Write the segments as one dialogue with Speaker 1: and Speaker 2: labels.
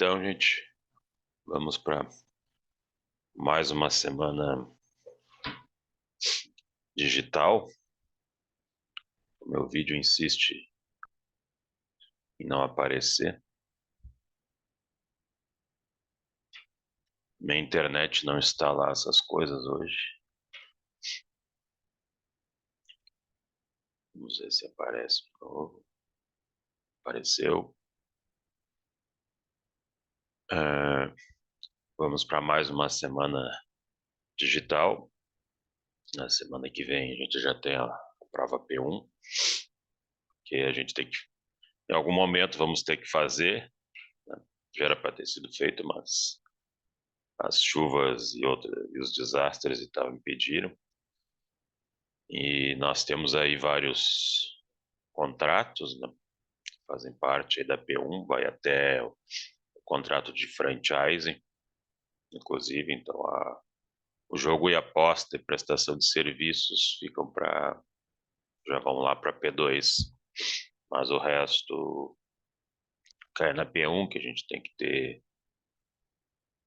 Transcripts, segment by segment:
Speaker 1: Então, gente, vamos para mais uma semana digital. O meu vídeo insiste em não aparecer. Minha internet não está lá essas coisas hoje. Vamos ver se aparece de novo. Apareceu. Vamos para mais uma semana digital. Na semana que vem a gente já tem a prova P1, que a gente tem que, em algum momento, vamos ter que fazer. Né? Já era para ter sido feito, mas as chuvas e os desastres e tal impediram. E nós temos aí vários contratos, né? Fazem parte aí da P1, vai até o contrato de franchising, inclusive, então o jogo e aposta e prestação de serviços já vão lá para P2, mas o resto cai na P1, que a gente tem que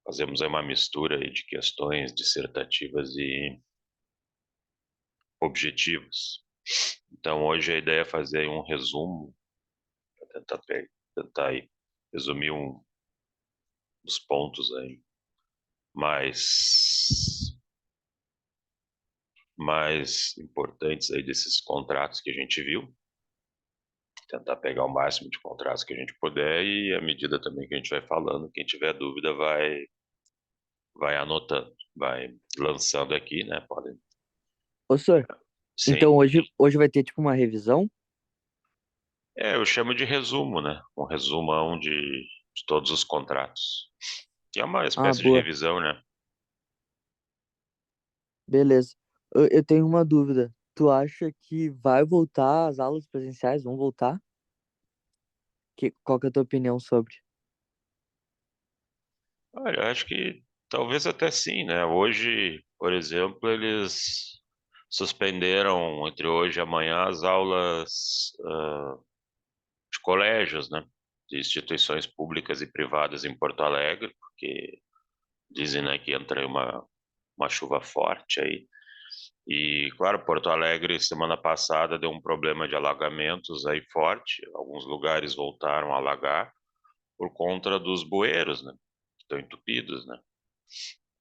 Speaker 1: fazemos aí uma mistura aí de questões dissertativas e objetivos. Então hoje a ideia é fazer um resumo, para tentar aí resumir os pontos aí mais importantes aí desses contratos que a gente viu, tentar pegar o máximo de contratos que a gente puder e à medida também que a gente vai falando, quem tiver dúvida vai anotando, vai lançando aqui, né? Podem.
Speaker 2: Ô, senhor, então
Speaker 1: Sim.
Speaker 2: hoje vai ter tipo uma revisão?
Speaker 1: Eu chamo de resumo, né? Um resumão de todos os contratos, que é uma
Speaker 2: Ah,
Speaker 1: espécie de
Speaker 2: boa,
Speaker 1: revisão, né?
Speaker 2: beleza. Eu tenho uma dúvida. Tu acha que vai voltar as aulas presenciais? Vão voltar? Qual que é a tua opinião sobre?
Speaker 1: Olha, eu acho que talvez até sim, né? Hoje, por exemplo, eles suspenderam entre hoje e amanhã as aulas de colégios, né? De instituições públicas e privadas em Porto Alegre, porque dizem, né, que entra aí uma chuva forte aí. E, claro, Porto Alegre, semana passada, deu um problema de alagamentos aí forte. Alguns lugares voltaram a alagar por conta dos bueiros, né? Que estão entupidos, né?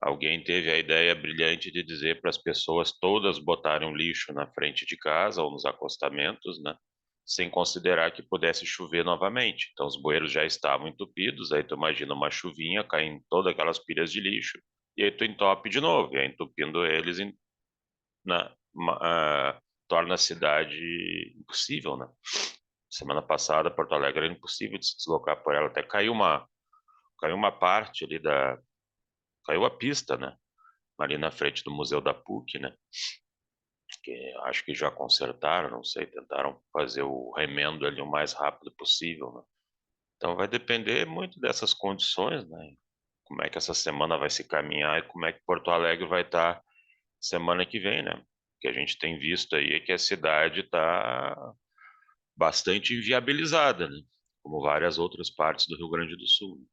Speaker 1: Alguém teve a ideia brilhante de dizer para as pessoas todas botarem o lixo na frente de casa ou nos acostamentos, né? Sem considerar que pudesse chover novamente. Então os bueiros já estavam entupidos, aí tu imagina uma chuvinha caindo todas aquelas pilhas de lixo, e aí tu entope de novo, e aí entupindo eles, né, torna a cidade impossível, né? Semana passada, Porto Alegre era impossível de se deslocar por ela, até caiu uma parte ali caiu a pista, né? Ali na frente do Museu da PUC, né? Que acho que já consertaram, não sei, tentaram fazer o remendo ali o mais rápido possível, né? Então vai depender muito dessas condições, né? Como é que essa semana vai se caminhar e como é que Porto Alegre vai estar semana que vem, né? O que a gente tem visto aí é que a cidade está bastante inviabilizada, né? Como várias outras partes do Rio Grande do Sul.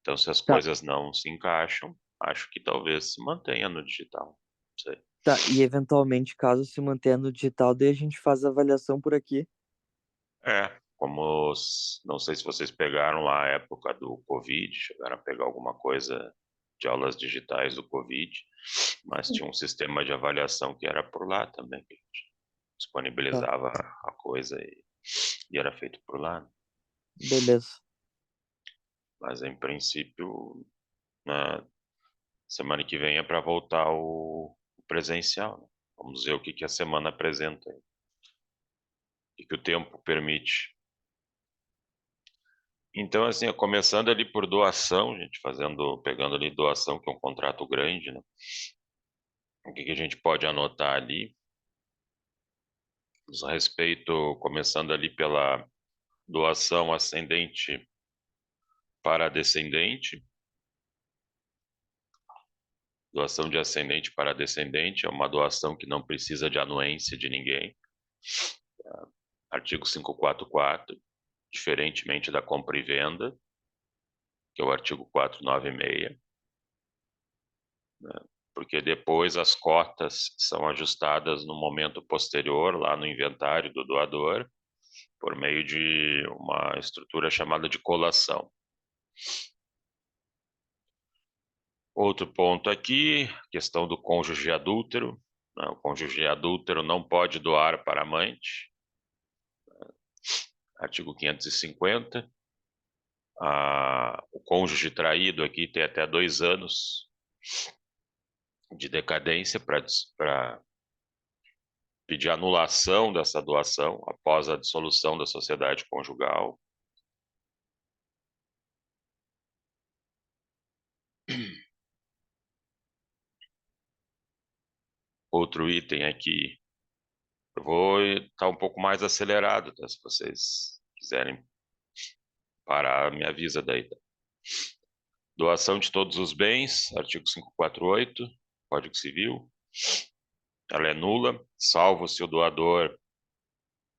Speaker 1: Então, se as
Speaker 2: Tá,
Speaker 1: coisas não se encaixam, acho que talvez se mantenha no digital. Não sei.
Speaker 2: tá. E eventualmente, caso se mantenha no digital, daí a gente faz a avaliação por aqui.
Speaker 1: Não sei se vocês pegaram lá a época do Covid, chegaram a pegar alguma coisa de aulas digitais do Covid, mas tinha um sistema de avaliação que era por lá também, que a gente
Speaker 2: Tá,
Speaker 1: disponibilizava a coisa e era feito por lá, né?
Speaker 2: beleza.
Speaker 1: Mas em princípio, na semana que vem é para voltar o presencial, né? Vamos ver o que a semana apresenta, o que o tempo permite. Então, assim, começando ali por doação, gente, pegando ali doação, que é um contrato grande, né? O que a gente pode anotar ali? Diz a respeito, começando ali pela doação ascendente para descendente. Doação de ascendente para descendente é uma doação que não precisa de anuência de ninguém. Artigo 544, diferentemente da compra e venda. que é o artigo 496, né? Porque depois as cotas são ajustadas no momento posterior, lá no inventário do doador, por meio de uma estrutura chamada de colação. Outro ponto aqui, questão do cônjuge adúltero, né? O cônjuge adúltero não pode doar para amante, artigo 550. O cônjuge traído aqui tem até 2 anos de decadência para pedir anulação dessa doação após a dissolução da sociedade conjugal. Outro item aqui, eu vou estar um pouco mais acelerado, tá? Se vocês quiserem parar, me avisa daí, tá? Doação de todos os bens, artigo 548, Código Civil. Ela é nula, salvo se o doador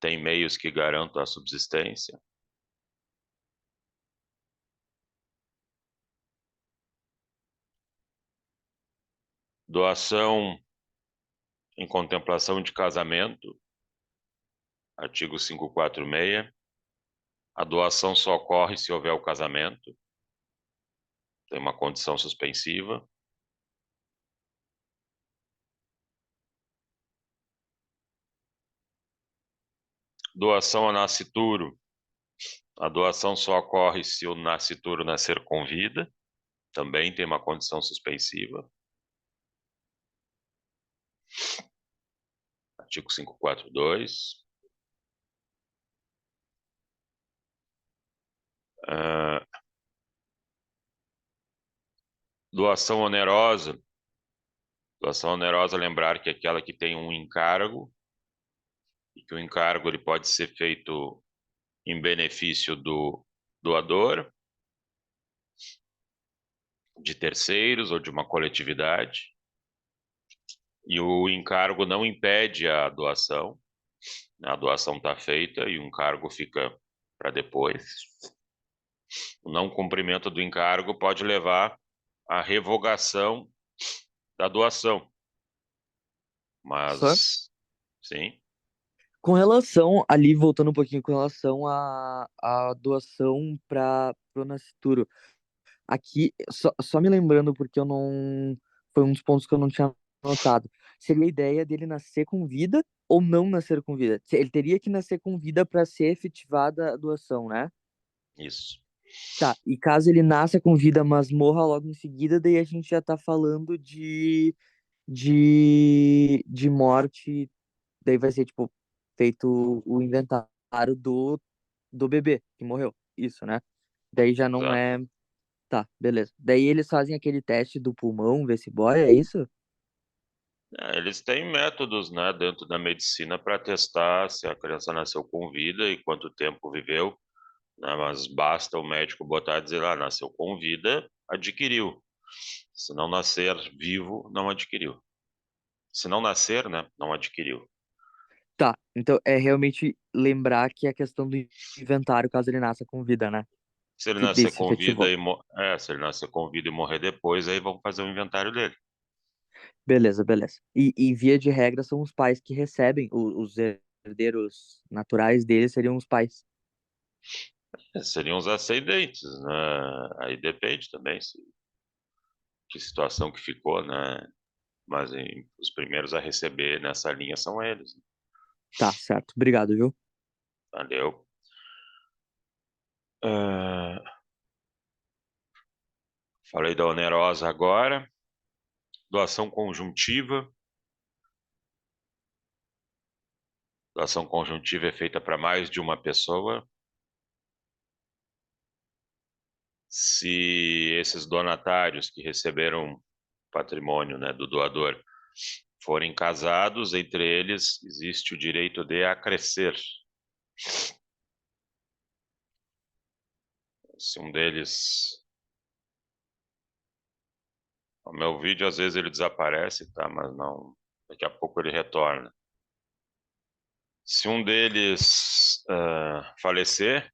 Speaker 1: tem meios que garantam a subsistência. Doação em contemplação de casamento, artigo 546. A doação só ocorre se houver o casamento. Tem uma condição suspensiva. Doação a nascituro. A doação só ocorre se o nascituro nascer com vida. Também tem uma condição suspensiva. Artigo 542. Doação onerosa. Doação onerosa, lembrar que é aquela que tem um encargo e que o encargo ele pode ser feito em benefício do doador, de terceiros ou de uma coletividade, e o encargo não impede a doação está feita e o encargo fica para depois. O não cumprimento do encargo pode levar à revogação da doação,
Speaker 2: Só
Speaker 1: mas, sim,
Speaker 2: com relação, ali voltando um pouquinho com relação à doação para o nascituro. Aqui, só me lembrando, porque eu não. Foi um dos pontos que eu não tinha notado. Seria a ideia dele nascer com vida ou não nascer com vida? Ele teria que nascer com vida para ser efetivada a doação, né?
Speaker 1: isso,
Speaker 2: Tá, e caso ele nasça com vida, mas morra logo em seguida, daí a gente já tá falando de morte. Daí vai ser, tipo, feito o inventário do bebê que morreu. Isso, né? Daí já não
Speaker 1: exato.
Speaker 2: é. Tá, beleza. Daí eles fazem aquele teste do pulmão, ver se boia, é isso?
Speaker 1: Eles têm métodos, né, dentro da medicina para testar se a criança nasceu com vida e quanto tempo viveu, né, mas basta o médico botar e dizer, nasceu com vida, adquiriu. Se não nascer vivo, não adquiriu. Se não nascer, né, não adquiriu.
Speaker 2: Tá, então é realmente lembrar que a questão do inventário, caso ele nasça com vida, né?
Speaker 1: Se ele
Speaker 2: Que
Speaker 1: nascer
Speaker 2: desse
Speaker 1: com vida
Speaker 2: efetivou.
Speaker 1: se ele nascer com vida e morrer depois, aí vamos fazer o inventário dele.
Speaker 2: Beleza, beleza. E via de regra são os pais que recebem, os herdeiros naturais deles seriam os pais.
Speaker 1: Seriam os ascendentes, né? Aí depende também que situação que ficou, né? Mas os primeiros a receber nessa linha são eles, né?
Speaker 2: Tá, certo. Obrigado, viu?
Speaker 1: Valeu. Ah, falei da onerosa agora. Doação conjuntiva. Doação conjuntiva é feita para mais de uma pessoa. Se esses donatários que receberam patrimônio, né, do doador forem casados, entre eles existe o direito de acrescer. Se um deles... O meu vídeo, às vezes, ele desaparece, tá? Mas não... Daqui a pouco ele retorna. Se um deles falecer,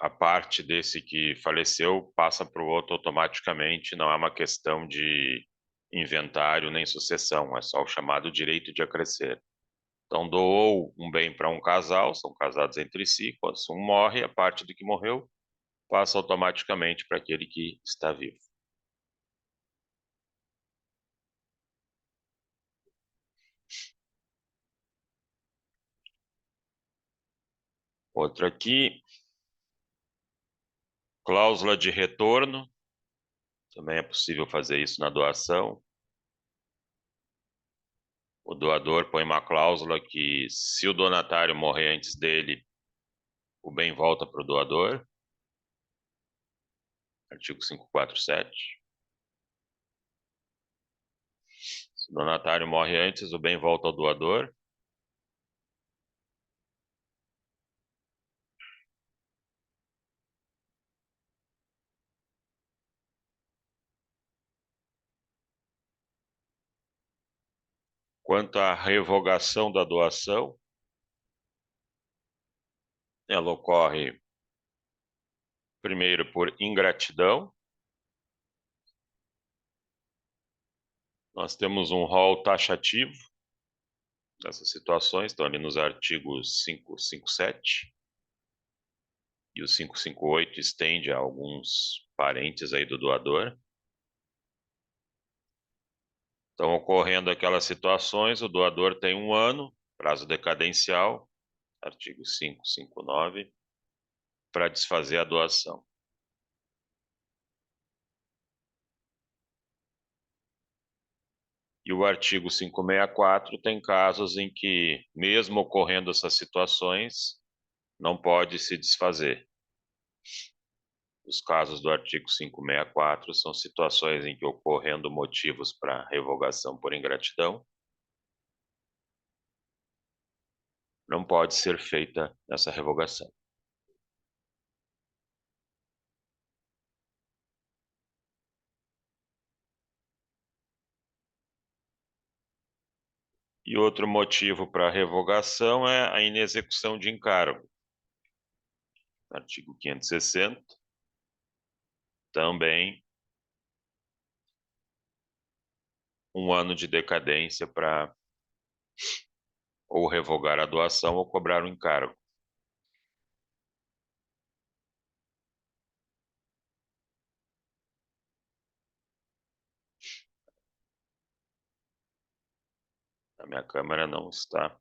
Speaker 1: a parte desse que faleceu passa para o outro automaticamente, não é uma questão de inventário nem sucessão, é só o chamado direito de acrescer. Então, doou um bem para um casal, são casados entre si, quando um morre, a parte do que morreu passa automaticamente para aquele que está vivo. Outro aqui, cláusula de retorno, também é possível fazer isso na doação. O doador põe uma cláusula que, se o donatário morrer antes dele, o bem volta para o doador. Artigo 547. Se o donatário morre antes, o bem volta ao doador. Quanto à revogação da doação, ela ocorre primeiro por ingratidão. Nós temos um rol taxativo dessas situações, estão ali nos artigos 557 e o 558 estende a alguns parentes aí do doador. Então, ocorrendo aquelas situações, o doador tem 1 ano, prazo decadencial, artigo 559, para desfazer a doação. E o artigo 564 tem casos em que, mesmo ocorrendo essas situações, não pode se desfazer. Os casos do artigo 564 são situações em que, ocorrendo motivos para revogação por ingratidão, não pode ser feita essa revogação. E outro motivo para revogação é a inexecução de encargo. Artigo 560, também 1 ano de decadência para ou revogar a doação ou cobrar o encargo. A minha câmera não está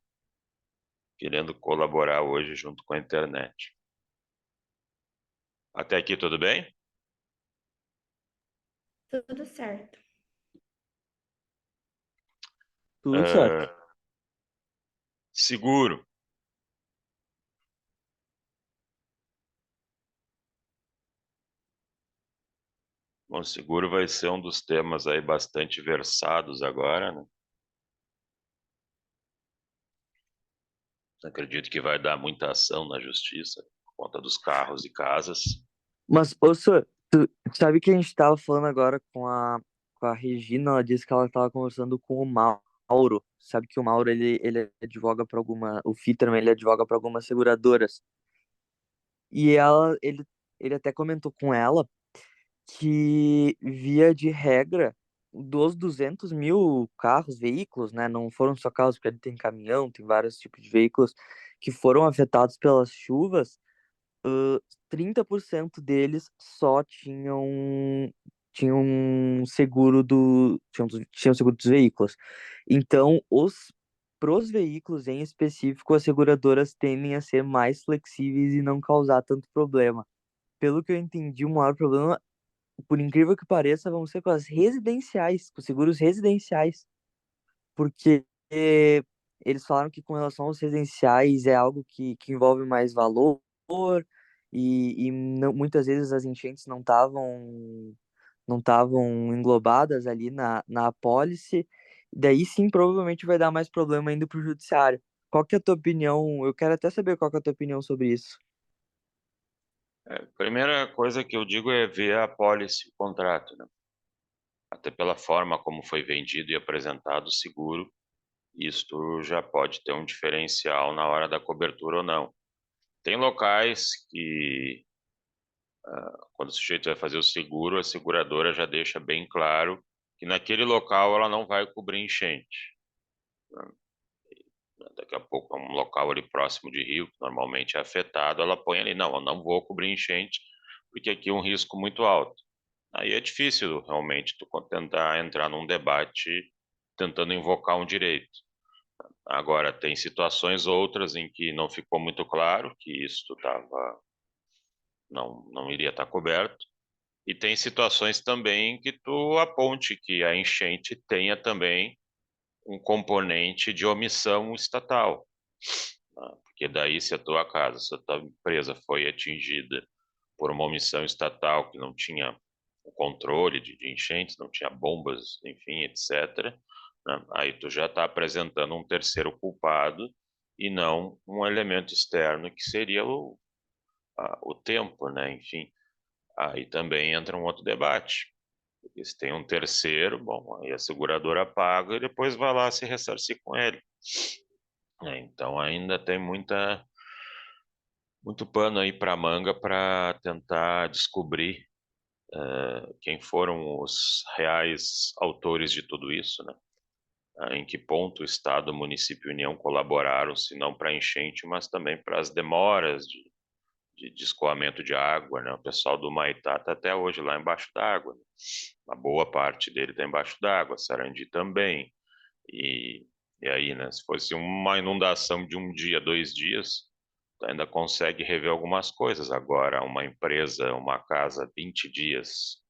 Speaker 1: querendo colaborar hoje junto com a internet. Até aqui tudo bem?
Speaker 3: Tudo certo.
Speaker 2: Tudo certo.
Speaker 1: Seguro. Bom, seguro vai ser um dos temas aí bastante versados agora, né? Acredito que vai dar muita ação na justiça por conta dos carros e casas.
Speaker 2: Mas, ô, senhor, tu sabe que a gente tava falando agora com a Regina, ela disse que ela tava conversando com o Mauro. Sabe que o Mauro, ele advoga para alguma, o Fitterman, ele advoga para algumas seguradoras. E ele até comentou com ela que, via de regra, dos 200 mil carros, veículos, né, não foram só carros, porque ele tem caminhão, tem vários tipos de veículos que foram afetados pelas chuvas, 30% deles só tinham tinham seguro dos veículos. Então, pros veículos em específico, as seguradoras tendem a ser mais flexíveis e não causar tanto problema. Pelo que eu entendi, o maior problema, por incrível que pareça, vão ser com as residenciais, com os seguros residenciais, porque eles falaram que, com relação aos residenciais, é algo que envolve mais valor, e muitas vezes as enchentes não estavam englobadas ali na apólice. Daí sim, provavelmente vai dar mais problema indo para o judiciário. Qual que é a tua opinião? Eu quero até saber qual que é a tua opinião sobre isso.
Speaker 1: Primeira coisa que eu digo é ver a apólice, o contrato, né? Até pela forma como foi vendido e apresentado o seguro, isto já pode ter um diferencial na hora da cobertura ou não. Tem locais que Quando o sujeito vai fazer o seguro, a seguradora já deixa bem claro que naquele local ela não vai cobrir enchente. Daqui a pouco é um local ali próximo de rio, que normalmente é afetado, ela põe ali, não, eu não vou cobrir enchente, porque aqui é um risco muito alto. Aí é difícil realmente tu tentar entrar num debate tentando invocar um direito. Agora, tem situações outras em que não ficou muito claro que isso não iria estar coberto, e tem situações também que tu aponte que a enchente tenha também um componente de omissão estatal, né? Porque daí, se a tua casa, se a tua empresa foi atingida por uma omissão estatal que não tinha o controle de enchentes, não tinha bombas, enfim, etc., né? Aí tu já está apresentando um terceiro culpado e não um elemento externo que seria o tempo, né? Enfim, aí também entra um outro debate. Porque se tem um terceiro, bom, aí a seguradora paga e depois vai lá se ressarcir com ele. Então ainda tem muito pano aí para manga para tentar descobrir quem foram os reais autores de tudo isso, né? Em que ponto o Estado, o município e a União colaboraram, se não para a enchente, mas também para as demoras de escoamento de água, né? O pessoal do Maitá está até hoje lá embaixo d'água, né? A boa parte dele está embaixo d'água, Sarandi também. E, e aí, né? Se fosse uma inundação de um dia, 2 dias, tu ainda consegue rever algumas coisas. Agora, uma empresa, uma casa, 20 dias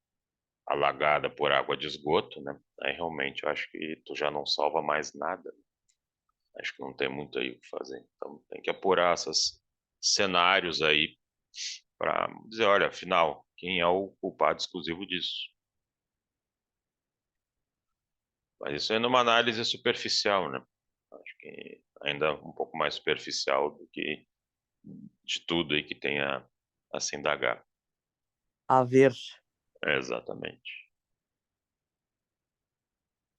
Speaker 1: alagada por água de esgoto, né? Aí realmente eu acho que tu já não salva mais nada. Acho que não tem muito aí o que fazer. Então tem que apurar esses cenários aí para dizer, olha, afinal, quem é o culpado exclusivo disso? Mas isso é numa análise superficial, né? Acho que ainda um pouco mais superficial do que de tudo aí que tem a se indagar.
Speaker 2: A ver.
Speaker 1: Exatamente.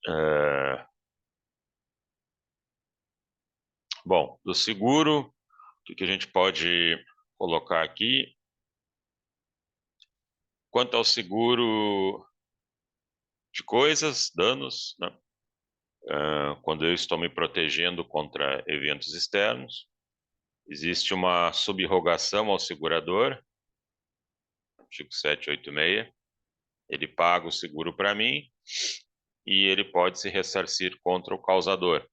Speaker 1: É, bom, do seguro, o que a gente pode colocar aqui? Quanto ao seguro de coisas, danos, né? Quando eu estou me protegendo contra eventos externos, existe uma subrogação ao segurador, artigo 786. Ele paga o seguro para mim e ele pode se ressarcir contra o causador.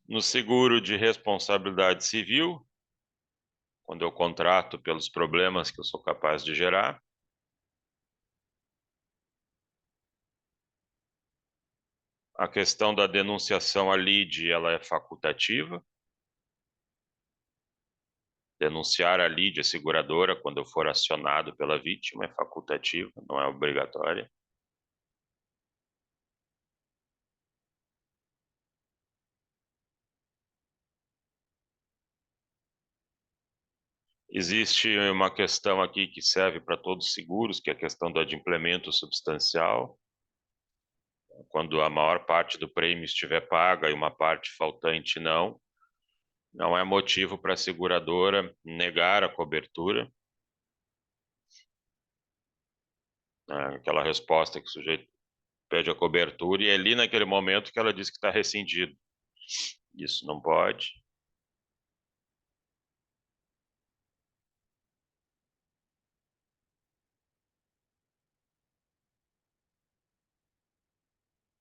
Speaker 1: No seguro de responsabilidade civil, quando eu contrato pelos problemas que eu sou capaz de gerar, a questão da denunciação à lide, ela é facultativa. Denunciar a lide, a seguradora, quando eu for acionado pela vítima, é facultativa, não é obrigatória. Existe uma questão aqui que serve para todos os seguros, que é a questão do adimplemento substancial. Quando a maior parte do prêmio estiver paga e uma parte faltante não é motivo para a seguradora negar a cobertura. Aquela resposta que o sujeito pede a cobertura e é ali naquele momento que ela diz que está rescindido. Isso não pode.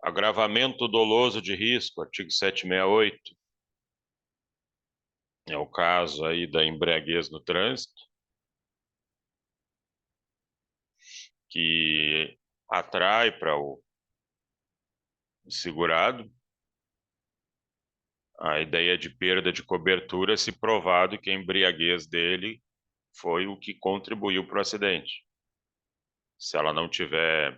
Speaker 1: Agravamento doloso de risco, artigo 768. É o caso aí da embriaguez no trânsito, que atrai para o segurado a ideia de perda de cobertura se provado que a embriaguez dele foi o que contribuiu para o acidente. Se ela não tiver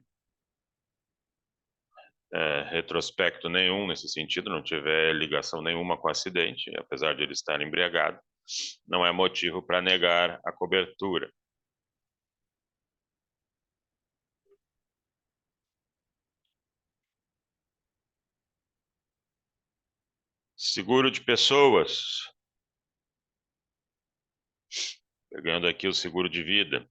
Speaker 1: retrospecto nenhum nesse sentido, não tiver ligação nenhuma com o acidente, apesar de ele estar embriagado, não é motivo para negar a cobertura. Seguro de pessoas. Pegando aqui o seguro de vida.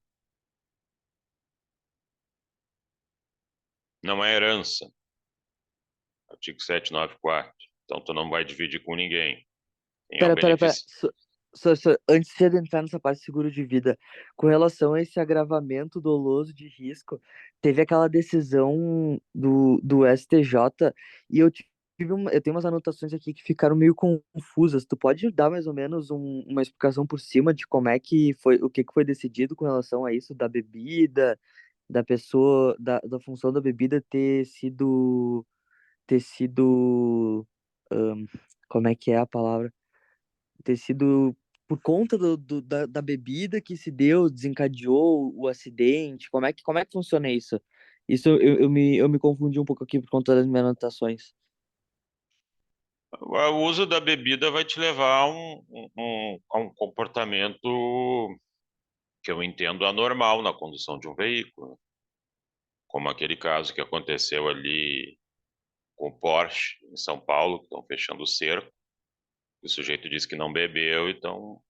Speaker 1: Não é herança. Artigo 794. Então, tu não vai dividir com ninguém. Quem é o
Speaker 2: Pera.
Speaker 1: benefício?
Speaker 2: Antes de entrar nessa parte de seguro de vida, com relação a esse agravamento doloso de risco, teve aquela decisão do STJ e eu tenho umas anotações aqui que ficaram meio confusas. Tu pode dar mais ou menos uma explicação por cima de como é que foi, o que que foi decidido com relação a isso da bebida, da pessoa, da função da bebida ter sido, como é que é a palavra? Ter sido por conta da bebida que se deu, desencadeou o acidente? Como é que funciona isso? Isso eu me confundi um pouco aqui por conta das minhas anotações.
Speaker 1: O uso da bebida vai te levar a um comportamento que eu entendo anormal na condução de um veículo, como aquele caso que aconteceu ali com o Porsche em São Paulo, que estão fechando o cerco. O sujeito disse que não bebeu e estão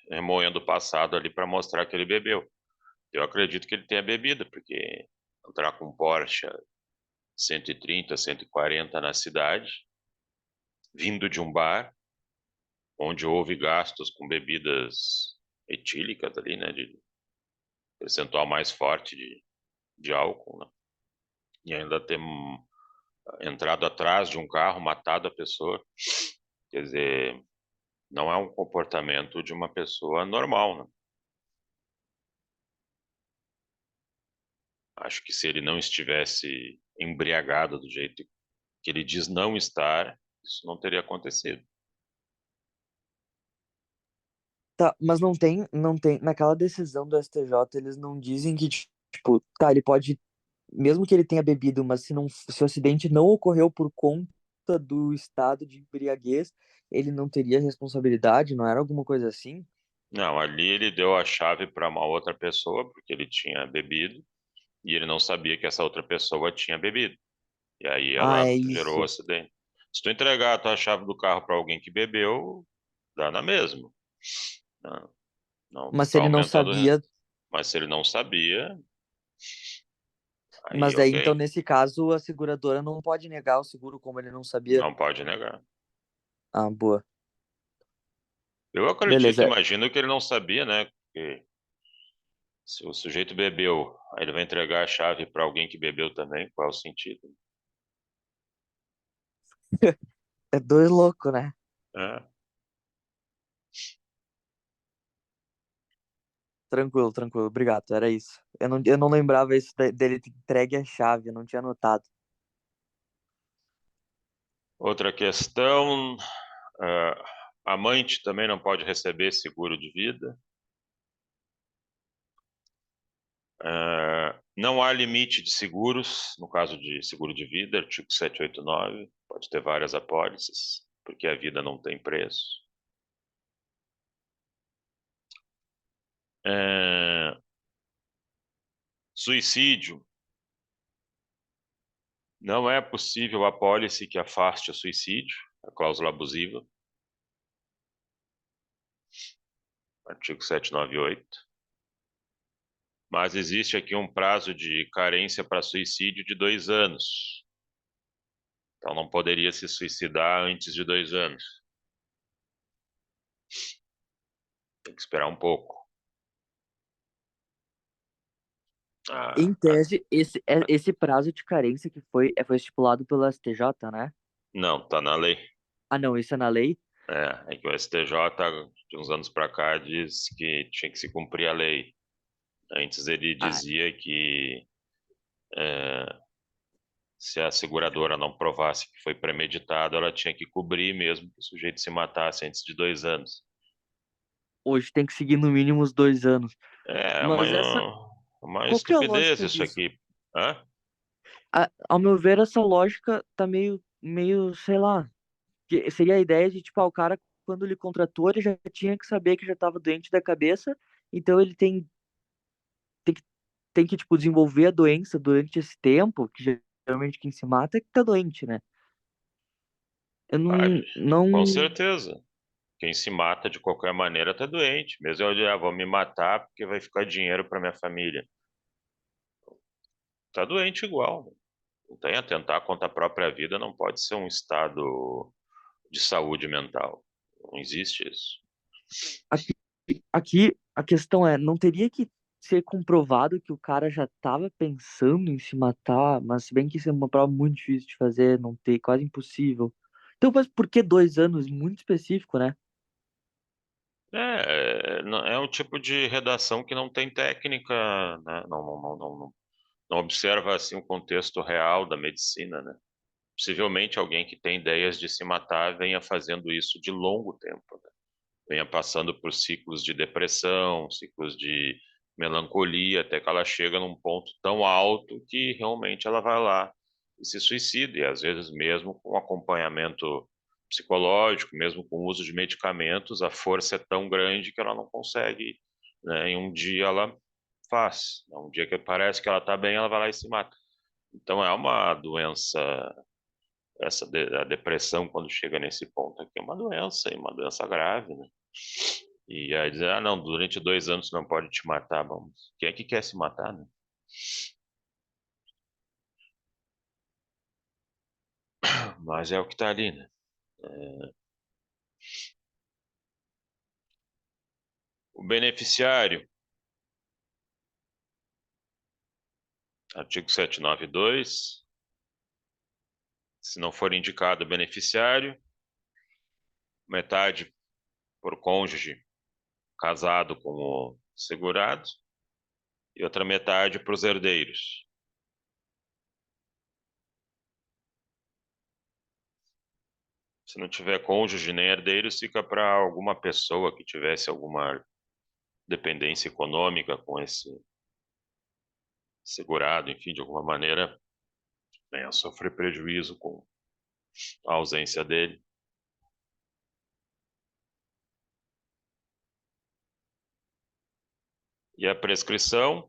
Speaker 1: remoendo o passado ali para mostrar que ele bebeu. Eu acredito que ele tenha bebido, porque entrar com um Porsche 130, 140 na cidade, vindo de um bar, onde houve gastos com bebidas etílicas ali, né, de percentual mais forte de álcool, né, e ainda ter entrado atrás de um carro, matado a pessoa, quer dizer, não é um comportamento de uma pessoa normal, né? Acho que se ele não estivesse embriagado do jeito que ele diz não estar, isso não teria acontecido.
Speaker 2: Tá, mas não tem, naquela decisão do STJ, eles não dizem que, tipo, tá, ele pode, mesmo que ele tenha bebido, mas se o acidente não ocorreu por conta do estado de embriaguez, ele não teria responsabilidade, não era alguma coisa assim?
Speaker 1: Não, ali ele deu a chave para uma outra pessoa, porque ele tinha bebido, e ele não sabia que essa outra pessoa tinha bebido. E aí
Speaker 2: Ah,
Speaker 1: ela
Speaker 2: é
Speaker 1: gerou o
Speaker 2: isso.
Speaker 1: acidente. Se tu entregar a tua chave do carro para alguém que bebeu, dá na mesma. Não, não
Speaker 2: Mas se
Speaker 1: tá
Speaker 2: ele não
Speaker 1: aumentando o risco.
Speaker 2: sabia.
Speaker 1: Mas se ele não sabia, aí
Speaker 2: Mas daí, então,
Speaker 1: ok.
Speaker 2: nesse caso, a seguradora não pode negar o seguro como ele não sabia.
Speaker 1: Não pode negar.
Speaker 2: Ah, boa.
Speaker 1: Eu acredito,
Speaker 2: Beleza.
Speaker 1: imagino que ele não sabia, né? Que se o sujeito bebeu, aí ele vai entregar a chave para alguém que bebeu também, qual é o sentido?
Speaker 2: É dois loucos, né?
Speaker 1: É.
Speaker 2: Tranquilo, tranquilo. Obrigado. Era isso. Eu não lembrava isso dele ter entregue a chave, eu não tinha anotado.
Speaker 1: Outra questão, amante também não pode receber seguro de vida. Não há limite de seguros, no caso de seguro de vida, artigo 789, pode ter várias apólices, porque a vida não tem preço. É, Suicídio, não é possível apólice que afaste o suicídio, a cláusula abusiva, artigo 798. Mas existe aqui um prazo de carência para suicídio de 2 anos. Então não poderia se suicidar antes de 2 anos. Tem que esperar um pouco.
Speaker 2: Em
Speaker 1: Ah, ah,
Speaker 2: tese, esse prazo de carência que foi estipulado pelo STJ, né?
Speaker 1: não, tá na lei.
Speaker 2: Ah, não, isso é na lei?
Speaker 1: É que o STJ, de uns anos para cá, diz que tinha que se cumprir a lei. Antes ele
Speaker 2: Ah,
Speaker 1: dizia que se a seguradora não provasse que foi premeditado, ela tinha que cobrir mesmo que o sujeito se matasse antes de 2 anos.
Speaker 2: hoje tem que seguir no mínimo os 2 anos.
Speaker 1: É
Speaker 2: Mas
Speaker 1: uma
Speaker 2: qual que é a
Speaker 1: estupidez
Speaker 2: lógica
Speaker 1: isso
Speaker 2: disso?
Speaker 1: aqui. Hã?
Speaker 2: Ao meu ver, essa lógica tá meio, sei lá, que seria a ideia de, tipo, o cara, quando ele contratou, ele já tinha que saber que já estava doente da cabeça, então ele tem que, tipo, desenvolver a doença durante esse tempo, que geralmente quem se mata é que tá doente, né? Eu
Speaker 1: Ah, com
Speaker 2: não.
Speaker 1: certeza. Quem se mata de qualquer maneira tá doente. Mesmo eu dizer, vou me matar porque vai ficar dinheiro para minha família. Tá doente igual. Não tem atentar contra a própria vida, não pode ser um estado de saúde mental. Não existe isso.
Speaker 2: Aqui, aqui a questão é, não teria que ser comprovado que o cara já estava pensando em se matar, mas se bem que isso é uma prova muito difícil de fazer, não ter, quase impossível. Então, mas por que 2 anos? Muito específico, né?
Speaker 1: É um tipo de redação que não tem técnica, né? Não observa assim o contexto real da medicina, né? Possivelmente alguém que tem ideias de se matar venha fazendo isso de longo tempo, né? Venha passando por ciclos de depressão, ciclos de melancolia, até que ela chega num ponto tão alto que realmente ela vai lá e se suicida, e às vezes mesmo com acompanhamento psicológico, mesmo com o uso de medicamentos, a força é tão grande que ela não consegue, né? Em um dia ela faz, um dia que parece que ela está bem, ela vai lá e se mata. Então é uma doença, a depressão quando chega nesse ponto aqui é uma doença, e uma doença grave, né? E aí dizer, ah, não, durante 2 anos não pode te matar, vamos. Quem é que quer se matar, né? Mas é o que tá ali, né? O beneficiário, artigo 792, se não for indicado o beneficiário, metade por cônjuge casado com o segurado e outra metade para os herdeiros. Se não tiver cônjuge nem herdeiros, fica para alguma pessoa que tivesse alguma dependência econômica com esse segurado, enfim, de alguma maneira venha a sofrer prejuízo com a ausência dele. E a prescrição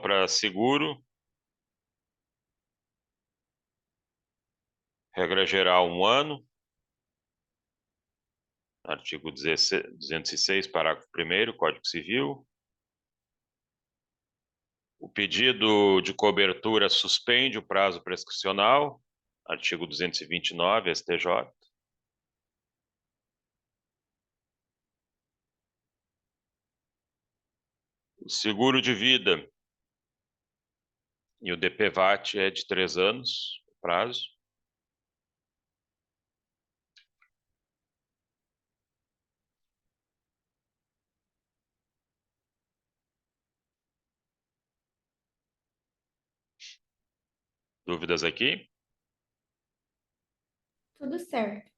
Speaker 1: para seguro, regra geral, 1 ano, artigo 206, parágrafo 1º, Código Civil. O pedido de cobertura suspende o prazo prescricional, artigo 229, STJ. O seguro de vida e o DPVAT é de 3 anos, o prazo. Dúvidas aqui?
Speaker 3: Tudo certo.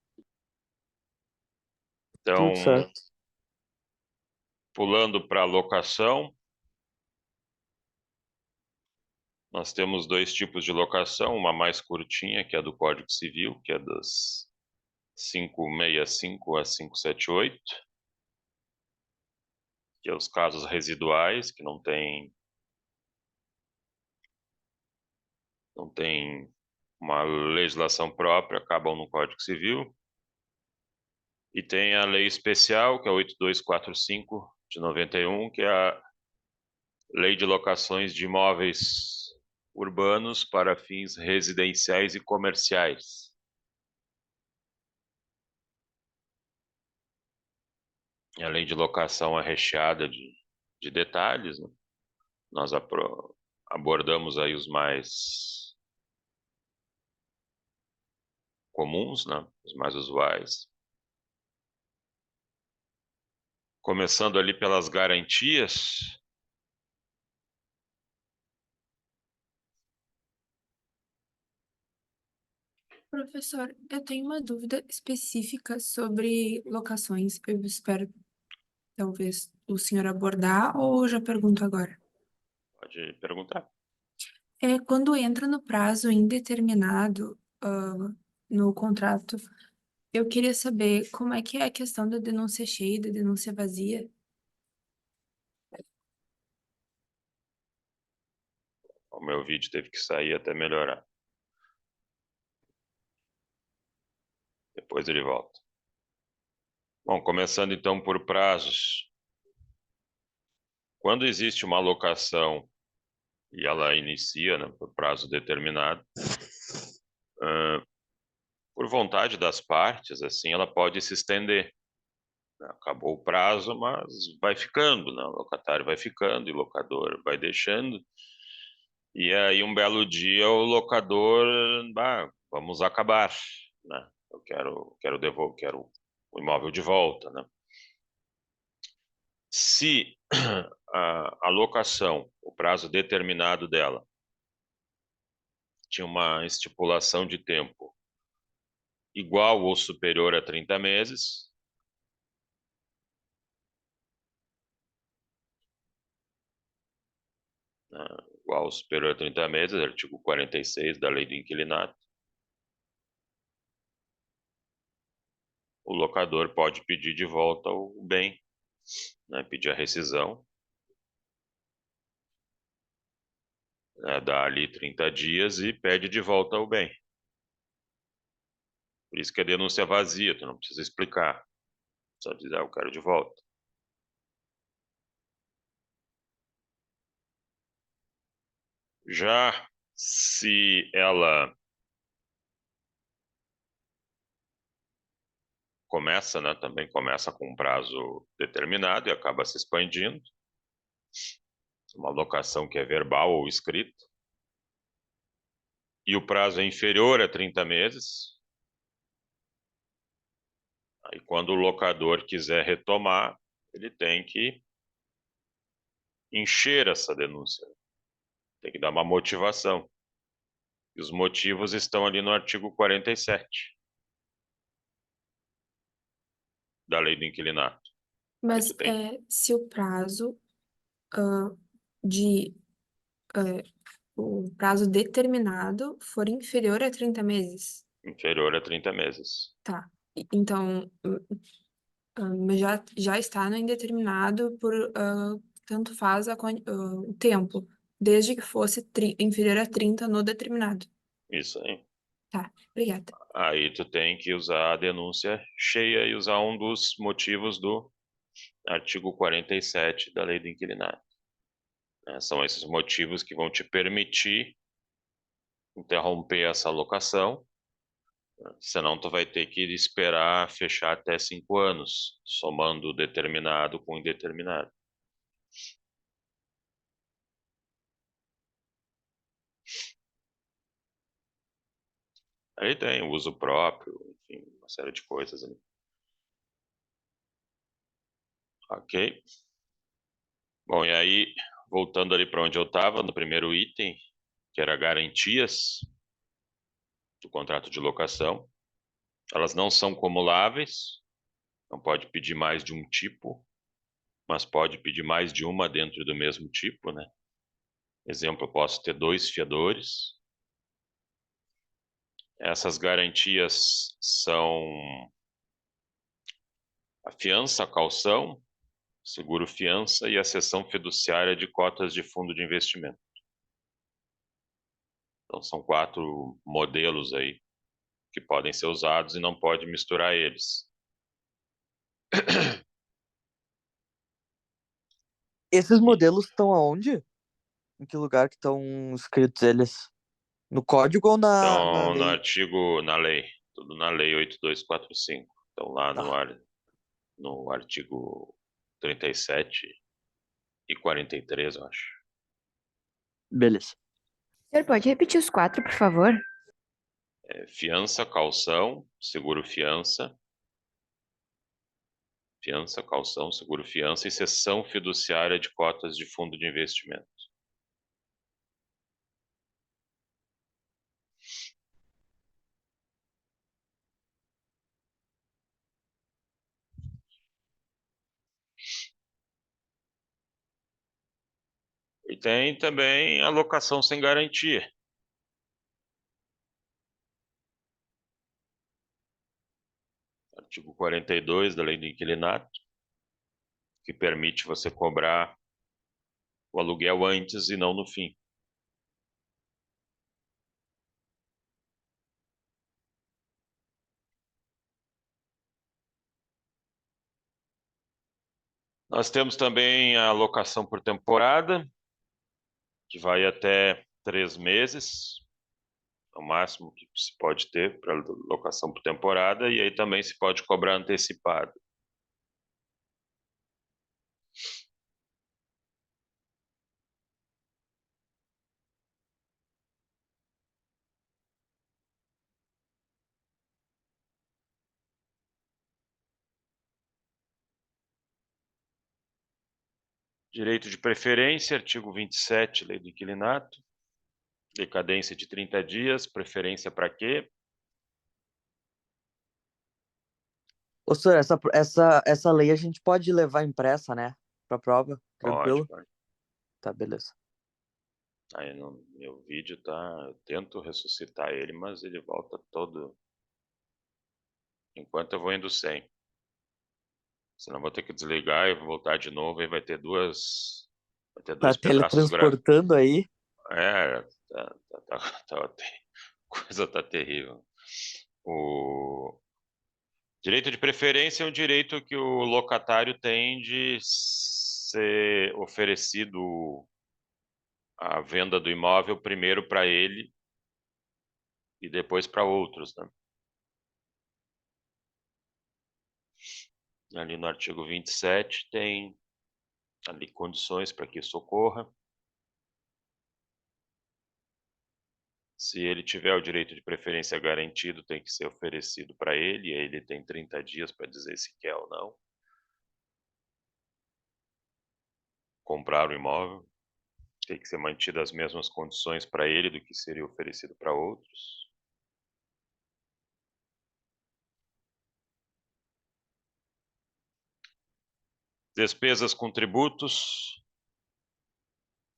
Speaker 2: Tudo
Speaker 1: Então,
Speaker 2: certo.
Speaker 1: pulando para locação, nós temos dois tipos de locação, uma mais curtinha, que é do Código Civil, que é das 565 a 578, que é os casos residuais, que não tem uma legislação própria, acabam no Código Civil. E tem a lei especial, que é a 8245 de 91, que é a Lei de Locações de Imóveis Urbanos para fins residenciais e comerciais. A lei de locação é recheada de detalhes, né? Nós abordamos aí os mais comuns, né? Os mais usuais. Começando ali pelas garantias.
Speaker 3: Professor, eu tenho uma dúvida específica sobre locações. Eu espero, talvez, o senhor abordar ou eu já pergunto agora.
Speaker 1: Pode perguntar.
Speaker 3: Quando entra no prazo indeterminado, no contrato, eu queria saber como é que é a questão da denúncia cheia e da denúncia vazia.
Speaker 1: O meu vídeo teve que sair até melhorar. depois ele volta. Bom, começando então por prazos. Quando existe uma locação e ela inicia, né, por prazo determinado, por vontade das partes, assim, ela pode se estender. Acabou o prazo, mas vai ficando, né? O locatário vai ficando e o locador vai deixando. E aí um belo dia o locador, vamos acabar, né? Eu quero devolver, quero o imóvel de volta, né? Se a locação, o prazo determinado dela, tinha uma estipulação de tempo igual ou superior a 30 meses, né? Igual ou superior a 30 meses, artigo 46 da Lei do Inquilinato, o locador pode pedir de volta o bem, né? Pedir a rescisão, né? Dá ali 30 dias e pede de volta o bem. Por isso que a denúncia é vazia, tu não precisa explicar, só dizer, eu quero de volta. Já se ela começa, né, também começa com um prazo determinado e acaba se expandindo, uma locação que é verbal ou escrita, e o prazo é inferior a 30 meses, aí quando o locador quiser retomar, ele tem que encher essa denúncia, tem que dar uma motivação. E os motivos estão ali no artigo 47 da Lei do Inquilinato. Aí tu
Speaker 3: Mas
Speaker 1: tem
Speaker 3: se o prazo ah, de o prazo determinado for inferior a 30 meses.
Speaker 1: inferior a 30 meses.
Speaker 3: Tá. Então, já está no indeterminado por tanto faz o tempo, desde que fosse inferior a 30 no determinado.
Speaker 1: Isso aí.
Speaker 3: Tá, obrigada.
Speaker 1: Aí tu tem que usar a denúncia cheia e usar um dos motivos do artigo 47 da Lei do Inquilinato, né? São esses motivos que vão te permitir interromper essa locação, senão tu vai ter que esperar fechar até 5 anos, somando determinado com indeterminado. Aí tem o uso próprio, enfim, uma série de coisas ali. Ok? Bom, e aí, voltando ali para onde eu estava, no primeiro item, que era garantias do contrato de locação, elas não são cumuláveis, não pode pedir mais de um tipo, mas pode pedir mais de uma dentro do mesmo tipo, né? Exemplo, eu posso ter 2 fiadores. Essas garantias são a fiança, a caução, seguro fiança e a cessão fiduciária de cotas de fundo de investimento. Então são 4 modelos aí que podem ser usados e não pode misturar eles.
Speaker 2: Esses
Speaker 1: E,
Speaker 2: modelos estão aonde? Em que lugar que estão escritos eles? No código ou na
Speaker 1: então, no
Speaker 2: lei?
Speaker 1: artigo, na lei, tudo na lei 8245. Então lá
Speaker 2: Tá,
Speaker 1: no artigo 37 e 43, eu acho.
Speaker 2: beleza.
Speaker 4: Senhor, pode repetir os quatro, por favor?
Speaker 1: Fiança, caução, seguro fiança, fiança, caução, seguro fiança e cessão fiduciária de cotas de fundo de investimento. E tem também a locação sem garantia. Artigo 42 da Lei do Inquilinato, que permite você cobrar o aluguel antes e não no fim. Nós temos também a locação por temporada, que vai até 3 meses, é o máximo que se pode ter para locação por temporada, e aí também se pode cobrar antecipado. Direito de preferência, artigo 27, Lei do Inquilinato. Decadência de 30 dias, preferência para quê?
Speaker 2: Ô, senhor, essa lei a gente pode levar impressa, né? Pra prova,
Speaker 1: Pode,
Speaker 2: tranquilo?
Speaker 1: pode.
Speaker 2: Tá, beleza.
Speaker 1: Aí no meu vídeo tá, eu tento ressuscitar ele, mas ele volta todo, enquanto eu vou indo sem. Senão vou ter que desligar e voltar de novo e vai ter
Speaker 2: Tá
Speaker 1: dois pedaços grandes.
Speaker 2: teletransportando aí.
Speaker 1: É, coisa tá terrível. O direito de preferência é um direito que o locatário tem de ser oferecido a venda do imóvel primeiro para ele e depois para outros, né? Ali no artigo 27 tem ali condições para que isso ocorra. Se ele tiver o direito de preferência garantido, tem que ser oferecido para ele, e aí ele tem 30 dias para dizer se quer ou não comprar o imóvel. Tem que ser mantidas as mesmas condições para ele do que seria oferecido para outros. Despesas com tributos,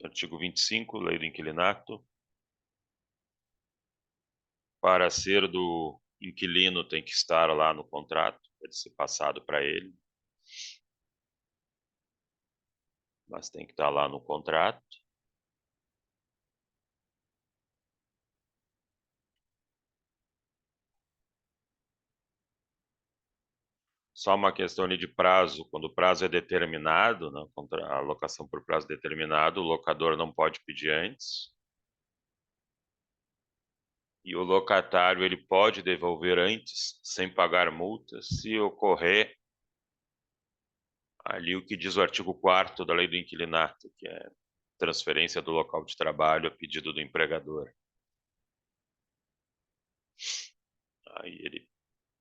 Speaker 1: artigo 25, Lei do Inquilinato. Para ser do inquilino tem que estar lá no contrato, pode ser passado para ele, mas tem que estar lá no contrato. Só uma questão ali de prazo, quando o prazo é determinado, né, a locação por prazo determinado, o locador não pode pedir antes. E o locatário ele pode devolver antes, sem pagar multa, se ocorrer ali o que diz o artigo 4º da Lei do Inquilinato, que é transferência do local de trabalho a pedido do empregador. Aí ele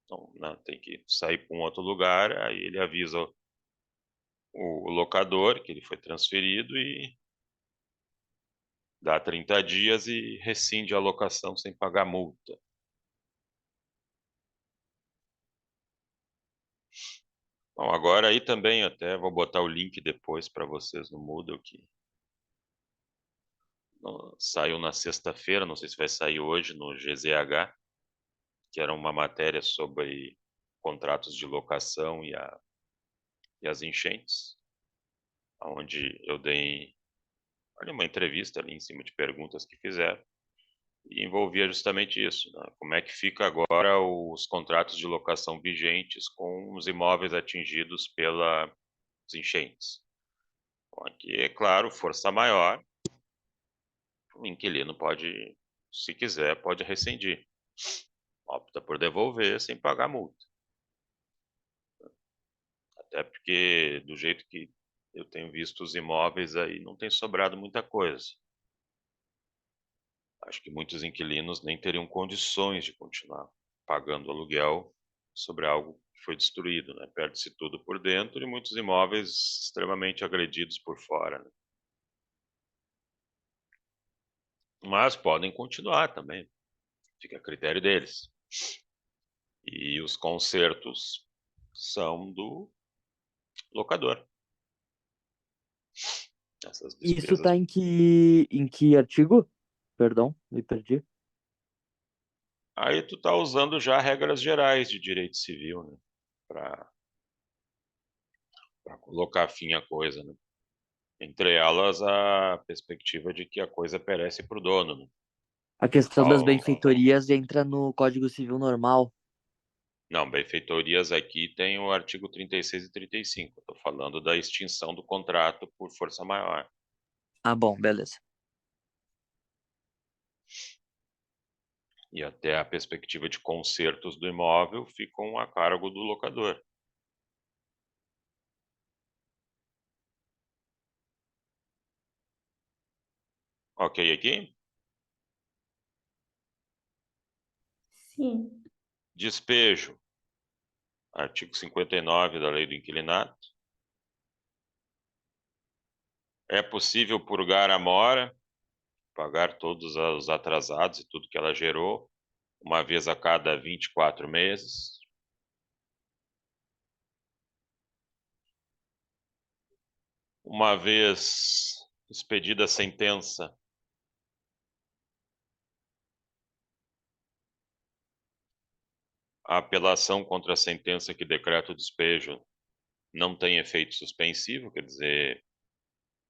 Speaker 1: então, né, tem que sair para um outro lugar, aí ele avisa o locador que ele foi transferido e dá 30 dias e rescinde a locação sem pagar multa. Bom, agora aí também até vou botar o link depois para vocês no Moodle, que saiu na sexta-feira, não sei se vai sair hoje no GZH, que era uma matéria sobre contratos de locação e as enchentes, onde eu dei uma entrevista ali em cima de perguntas que fizeram, e envolvia justamente isso, né? Como é que fica agora os contratos de locação vigentes com os imóveis atingidos pelas enchentes. Bom, aqui, é claro, força maior, o inquilino pode, se quiser, pode rescindir. Opta por devolver sem pagar multa. Até porque, do jeito que eu tenho visto os imóveis aí, não tem sobrado muita coisa. Acho que muitos inquilinos nem teriam condições de continuar pagando aluguel sobre algo que foi destruído, né? Perde-se tudo por dentro e muitos imóveis extremamente agredidos por fora, né? Mas podem continuar também, fica a critério deles. E os consertos são do locador. Essas
Speaker 2: Isso
Speaker 1: despesas.
Speaker 2: tá em que artigo? Perdão, me perdi.
Speaker 1: Aí tu tá usando já regras gerais de direito civil, né? Para colocar fim à coisa, né? Entre elas a perspectiva de que a coisa perece para o dono, né?
Speaker 2: A questão das
Speaker 1: Ao,
Speaker 2: benfeitorias entra no Código Civil normal.
Speaker 1: Não, benfeitorias aqui tem o artigo 36 e 35. Estou falando da extinção do contrato por força maior.
Speaker 2: Ah, bom, beleza.
Speaker 1: E até a perspectiva de consertos do imóvel ficam a cargo do locador. Ok aqui?
Speaker 5: Sim.
Speaker 1: Despejo. Artigo 59 da Lei do Inquilinato. É possível purgar a mora, pagar todos os atrasados e tudo que ela gerou, uma vez a cada 24 meses. Uma vez expedida a sentença, a apelação contra a sentença que decreta o despejo não tem efeito suspensivo, quer dizer,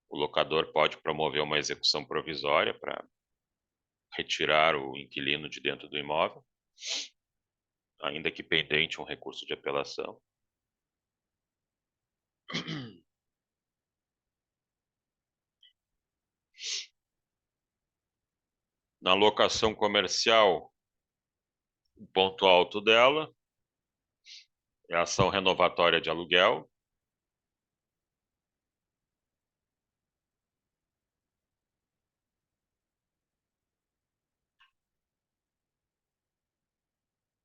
Speaker 1: o locador pode promover uma execução provisória para retirar o inquilino de dentro do imóvel, ainda que pendente um recurso de apelação. Na locação comercial, o ponto alto dela é a ação renovatória de aluguel.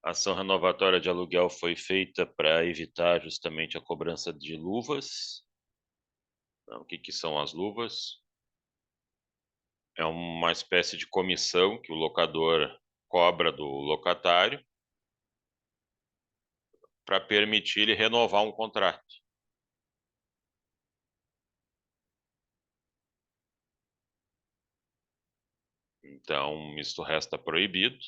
Speaker 1: A ação renovatória de aluguel foi feita para evitar justamente a cobrança de luvas. O que são as luvas? É uma espécie de comissão que o locador cobra do locatário para permitir ele renovar um contrato. Então, isto resta proibido.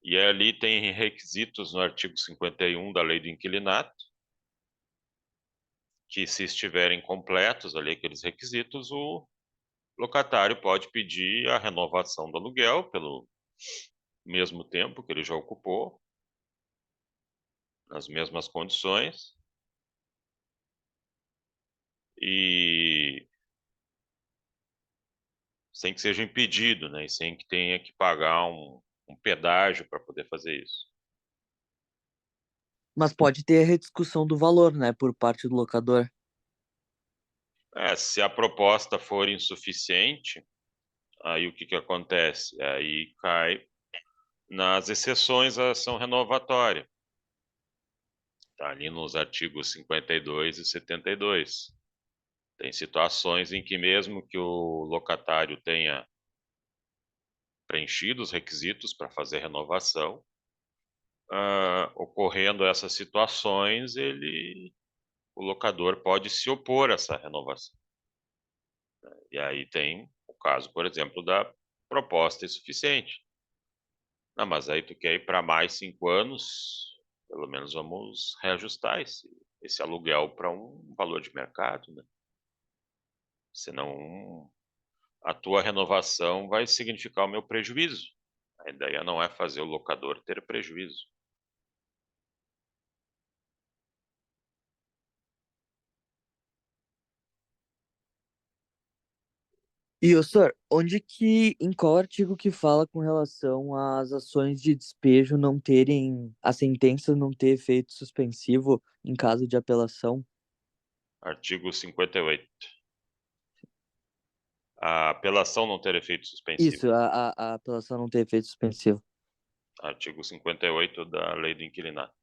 Speaker 1: E ali tem requisitos no artigo 51 da Lei do Inquilinato, que se estiverem completos ali aqueles requisitos, o locatário pode pedir a renovação do aluguel pelo mesmo tempo que ele já ocupou, nas mesmas condições, e sem que seja impedido, né? E sem que tenha que pagar um pedágio para poder fazer isso.
Speaker 2: Mas pode ter rediscussão do valor, né, por parte do locador.
Speaker 1: Se a proposta for insuficiente, aí o que acontece? Aí cai nas exceções à ação renovatória. Está ali nos artigos 52 e 72. Tem situações em que mesmo que o locatário tenha preenchido os requisitos para fazer renovação, ocorrendo essas situações, o locador pode se opor a essa renovação. E aí tem o caso, por exemplo, da proposta insuficiente. Não, mas aí tu quer ir para mais 5 anos, pelo menos vamos reajustar esse aluguel para um valor de mercado, né? Senão a tua renovação vai significar o meu prejuízo. A ideia não é fazer o locador ter prejuízo.
Speaker 2: E, ô, senhor, onde que, em qual artigo que fala com relação às ações de despejo não terem, a sentença não ter efeito suspensivo em caso de apelação?
Speaker 1: Artigo 58. A apelação não ter efeito suspensivo.
Speaker 2: Isso, a apelação não ter efeito suspensivo.
Speaker 1: Artigo 58 da Lei do Inquilinato.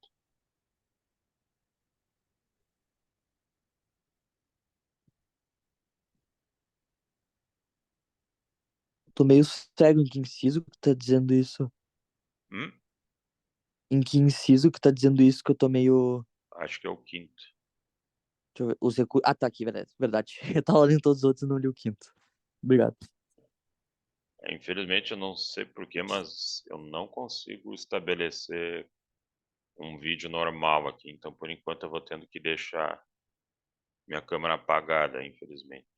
Speaker 2: Tô meio cego em que inciso que tá dizendo isso.
Speaker 1: Hum?
Speaker 2: Em que inciso que tá dizendo isso que eu tô meio.
Speaker 1: Acho que é o quinto.
Speaker 2: Deixa eu ver. Os Ah, tá aqui, verdade. Verdade. Eu tava lendo todos os outros e não li o quinto. Obrigado.
Speaker 1: Infelizmente eu não sei porquê, mas eu não consigo estabelecer um vídeo normal aqui. Então, por enquanto, eu vou tendo que deixar minha câmera apagada, infelizmente.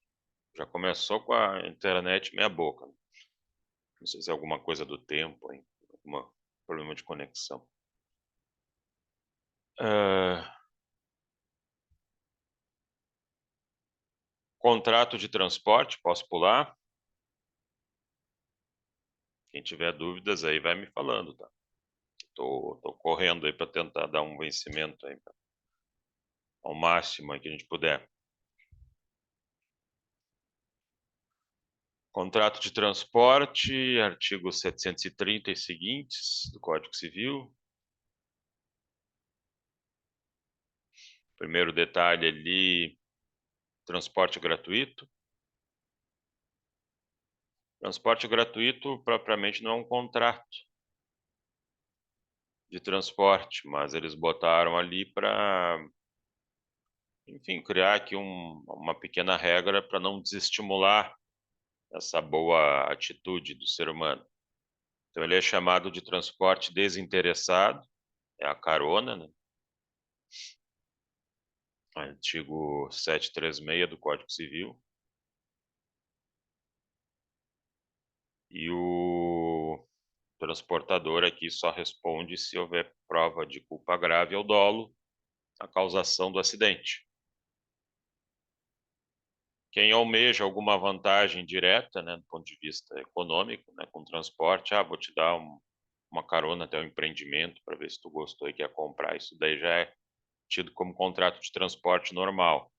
Speaker 1: Já começou com a internet meia boca, né? Não sei se é alguma coisa do tempo, hein? Algum problema de conexão. Contrato de transporte, posso pular? Quem tiver dúvidas aí vai me falando, tá? Tô correndo aí para tentar dar um vencimento aí ao máximo aí que a gente puder. Contrato de transporte, artigo 730 e seguintes do Código Civil. Primeiro detalhe ali, transporte gratuito. Transporte gratuito propriamente não é um contrato de transporte, mas eles botaram ali para, enfim, criar aqui uma pequena regra para não desestimular essa boa atitude do ser humano. Então ele é chamado de transporte desinteressado, é a carona, né? Artigo 736 do Código Civil. E o transportador aqui só responde se houver prova de culpa grave ou dolo na causação do acidente. Quem almeja alguma vantagem direta, né, do ponto de vista econômico, né, com transporte, vou te dar uma carona até o empreendimento para ver se tu gostou e quer comprar, isso daí já é tido como contrato de transporte normal.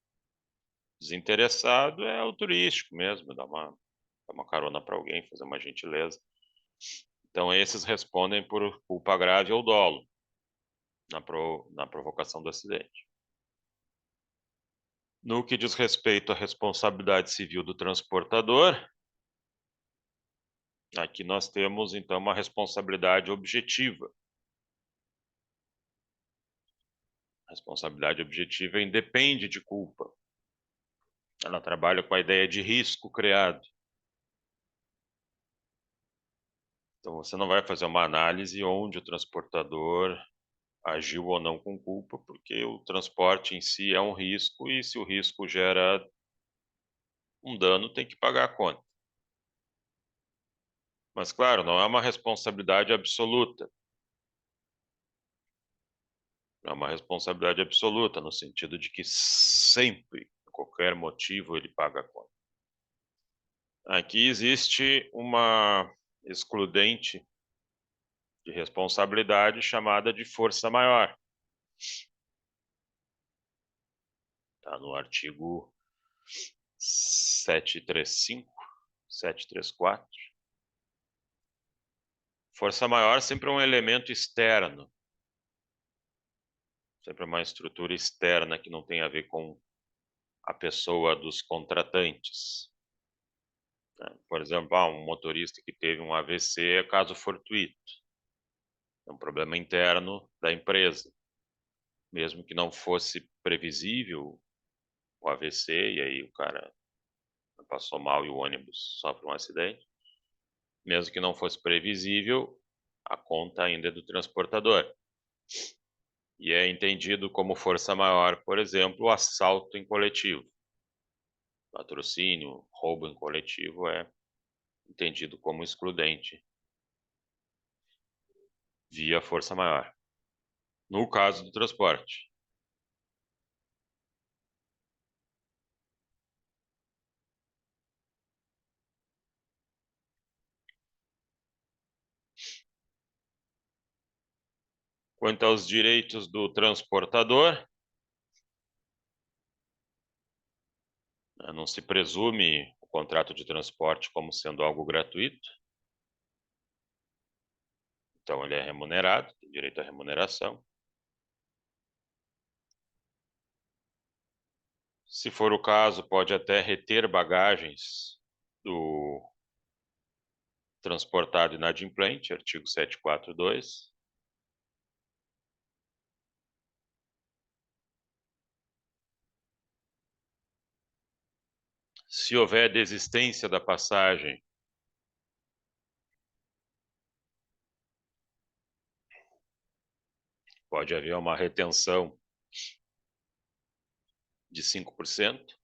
Speaker 1: Desinteressado é o turístico mesmo, dar uma carona para alguém, fazer uma gentileza. Então esses respondem por culpa grave ou dolo na provocação do acidente. No que diz respeito à responsabilidade civil do transportador, aqui nós temos então uma responsabilidade objetiva. A responsabilidade objetiva independe de culpa. Ela trabalha com a ideia de risco criado. Então você não vai fazer uma análise onde o transportador agiu ou não com culpa, porque o transporte em si é um risco e se o risco gera um dano, tem que pagar a conta. Mas, claro, não é uma responsabilidade absoluta. Não é uma responsabilidade absoluta, no sentido de que sempre, por qualquer motivo, ele paga a conta. Aqui existe uma excludente de responsabilidade chamada de força maior. Está no artigo 735, 734. Força maior sempre é um elemento externo, sempre é uma estrutura externa que não tem a ver com a pessoa dos contratantes. Por exemplo, um motorista que teve um AVC é caso fortuito. É um problema interno da empresa. Mesmo que não fosse previsível o AVC, e aí o cara passou mal e o ônibus sofre um acidente, mesmo que não fosse previsível, a conta ainda é do transportador. E é entendido como força maior, por exemplo, o assalto em coletivo. Patrocínio, roubo em coletivo é entendido como excludente via força maior. No caso do transporte. Quanto aos direitos do transportador, não se presume o contrato de transporte como sendo algo gratuito. Então ele é remunerado, tem direito à remuneração. Se for o caso, pode até reter bagagens do transportado inadimplente, artigo 742. Se houver desistência da passagem, pode haver uma retenção de 5%.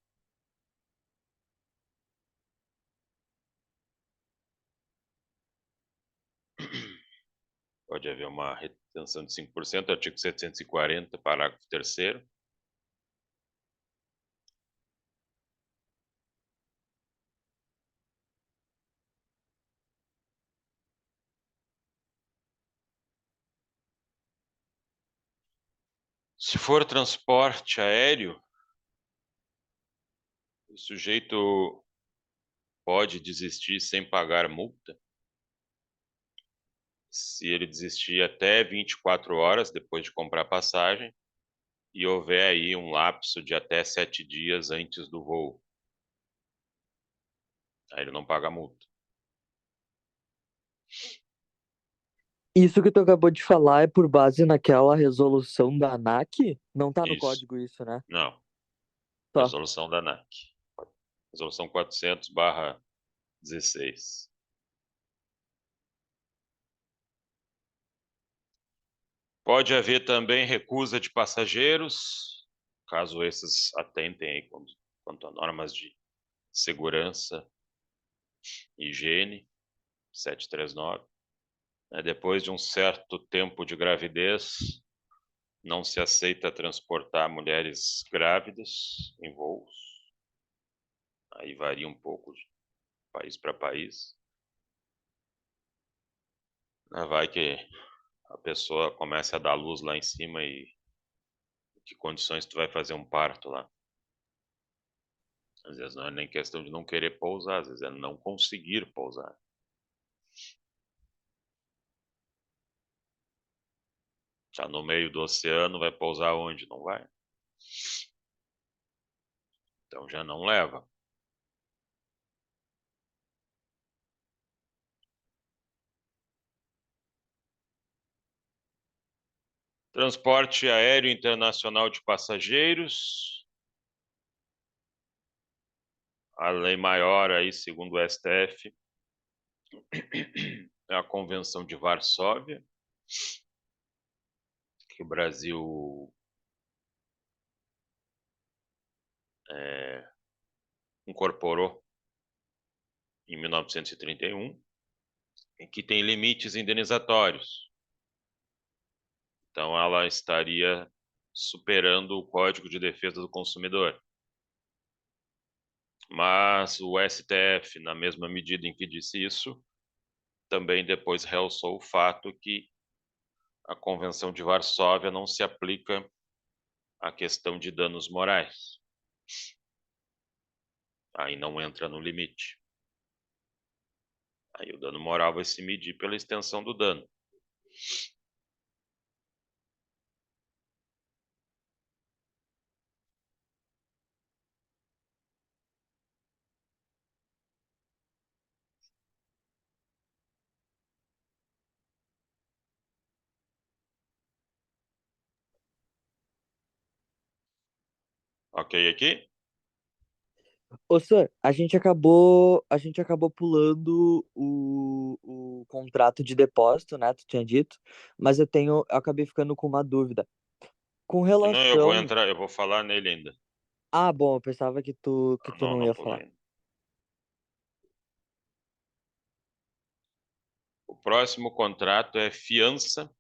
Speaker 1: Pode haver uma retenção de 5%, artigo 740, parágrafo 3º. Se for transporte aéreo, o sujeito pode desistir sem pagar multa. Se ele desistir até 24 horas depois de comprar passagem e houver aí um lapso de até 7 dias antes do voo. Aí ele não paga multa.
Speaker 2: Isso que tu acabou de falar é por base naquela resolução da ANAC? Não tá no
Speaker 1: Isso.
Speaker 2: código isso, né?
Speaker 1: Não.
Speaker 2: Tá.
Speaker 1: Resolução da ANAC. Resolução 400/16. Pode haver também recusa de passageiros, caso esses atentem aí quanto a normas de segurança, higiene, 739. Depois de um certo tempo de gravidez, não se aceita transportar mulheres grávidas em voos. Aí varia um pouco de país para país. Vai que a pessoa começa a dar luz lá em cima e que condições tu vai fazer um parto lá. Às vezes não é nem questão de não querer pousar, às vezes é não conseguir pousar. Já no meio do oceano, vai pousar onde? Não vai. Então já não leva. Transporte aéreo internacional de passageiros. A lei maior aí, segundo o STF, é a Convenção de Varsóvia, que o Brasil incorporou em 1931, e que tem limites indenizatórios. Então ela estaria superando o Código de Defesa do Consumidor. Mas o STF, na mesma medida em que disse isso, também depois realçou o fato que a Convenção de Varsóvia não se aplica à questão de danos morais. Aí não entra no limite. Aí o dano moral vai se medir pela extensão do dano. Ok aqui?
Speaker 2: Ô, Sir, a gente acabou pulando o contrato de depósito, né? Tu tinha dito, mas eu acabei ficando com uma dúvida. Com
Speaker 1: Não, eu vou
Speaker 2: relação.
Speaker 1: entrar, eu vou falar nele ainda.
Speaker 2: Ah, bom, eu pensava que tu
Speaker 1: Não,
Speaker 2: não
Speaker 1: não
Speaker 2: ia
Speaker 1: pulei
Speaker 2: falar.
Speaker 1: ainda. O próximo contrato é fiança.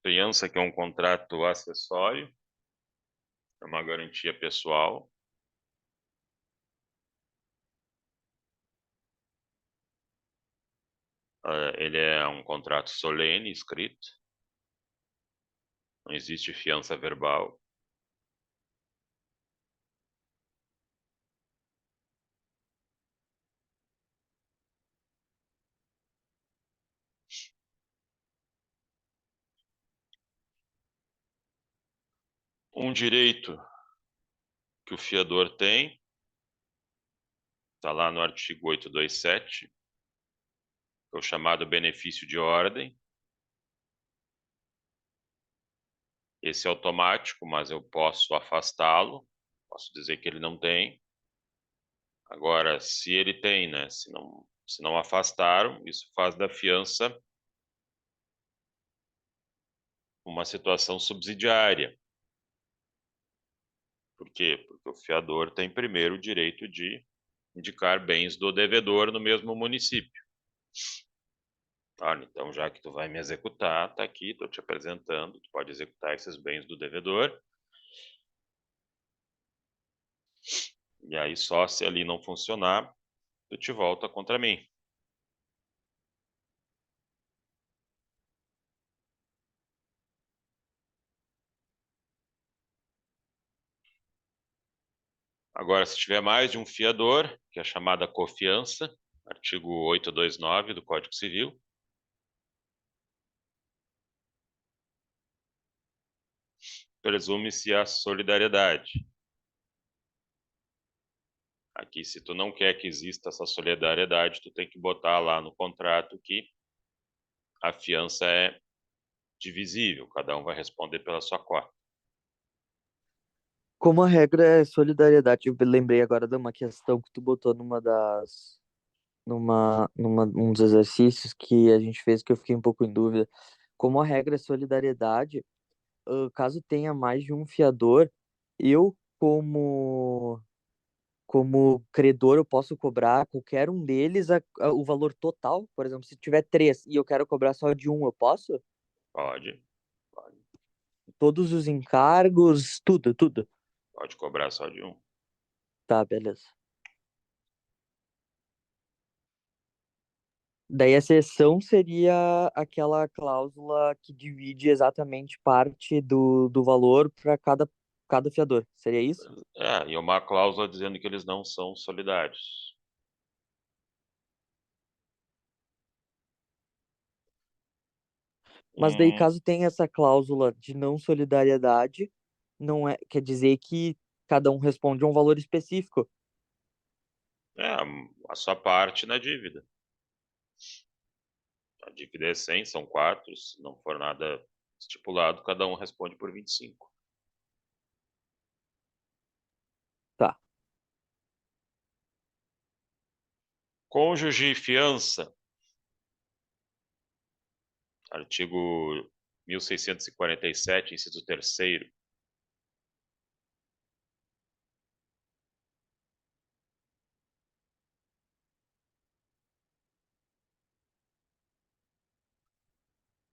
Speaker 1: Fiança, que é um contrato acessório, é uma garantia pessoal. Ele é um contrato solene, escrito. Não existe fiança verbal. Um direito que o fiador tem, está lá no artigo 827, que é o chamado benefício de ordem. Esse é automático, mas eu posso afastá-lo, posso dizer que ele não tem. Agora, se ele tem, né? Se não afastaram, isso faz da fiança uma situação subsidiária. Por quê? Porque o fiador tem primeiro o direito de indicar bens do devedor no mesmo município. Olha, então, já que tu vai me executar, tá aqui, estou te apresentando, tu pode executar esses bens do devedor. E aí, só se ali não funcionar, tu te volta contra mim. Agora, se tiver mais de um fiador, que é a chamada cofiança, artigo 829 do Código Civil, presume-se a solidariedade. Aqui, se tu não quer que exista essa solidariedade, tu tem que botar lá no contrato que a fiança é divisível, cada um vai responder pela sua cota.
Speaker 2: Como a regra é solidariedade, eu lembrei agora de uma questão que tu botou num dos exercícios que a gente fez que eu fiquei um pouco em dúvida. Como a regra é solidariedade, caso tenha mais de um fiador, eu como credor eu posso cobrar qualquer um deles o valor total. Por exemplo, se tiver três e eu quero cobrar só de um, eu posso?
Speaker 1: Pode, pode,
Speaker 2: Todos os encargos, tudo.
Speaker 1: pode cobrar só de um.
Speaker 2: Tá, beleza. Daí a exceção seria aquela cláusula que divide exatamente parte do valor para cada fiador. Seria isso?
Speaker 1: E uma cláusula dizendo que eles não são solidários.
Speaker 2: Mas daí,
Speaker 1: Hum,
Speaker 2: caso tenha essa cláusula de não solidariedade, não é, quer dizer que cada um responde a um valor específico.
Speaker 1: é, a sua parte na dívida. A dívida é 100, são 4. Se não for nada estipulado, cada um responde por 25.
Speaker 2: Tá.
Speaker 1: Cônjuge e fiança. Artigo 1647, inciso 3º.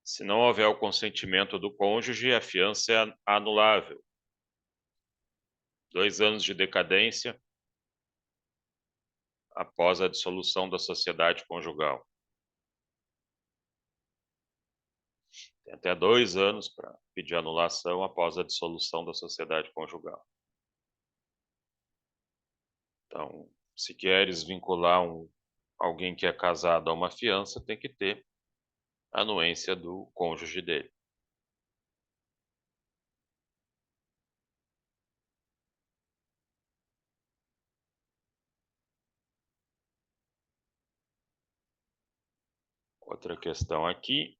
Speaker 1: Se não houver o consentimento do cônjuge, a fiança é anulável. 2 anos de decadência após a dissolução da sociedade conjugal. Tem até 2 anos para pedir anulação após a dissolução da sociedade conjugal. Então, se queres vincular alguém que é casado a uma fiança, tem que ter a anuência do cônjuge dele. Outra questão aqui.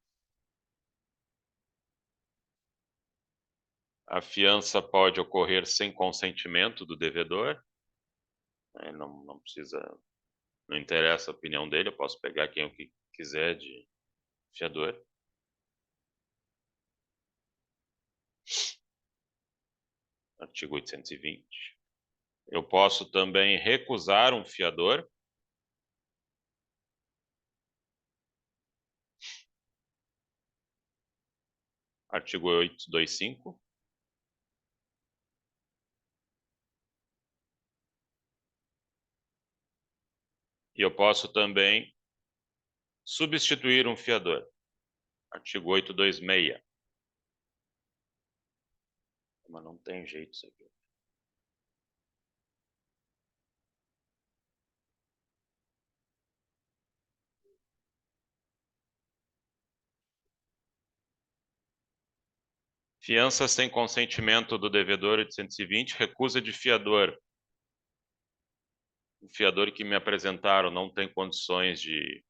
Speaker 1: A fiança pode ocorrer sem consentimento do devedor. Não precisa, não interessa a opinião dele, eu posso pegar quem eu quiser de fiador. Artigo 820. Eu posso também recusar um fiador. Artigo 825. E eu posso também substituir um fiador. Artigo 826. Mas não tem jeito isso aqui. Fiança sem consentimento do devedor, 820. Recusa de fiador. O fiador que me apresentaram não tem condições de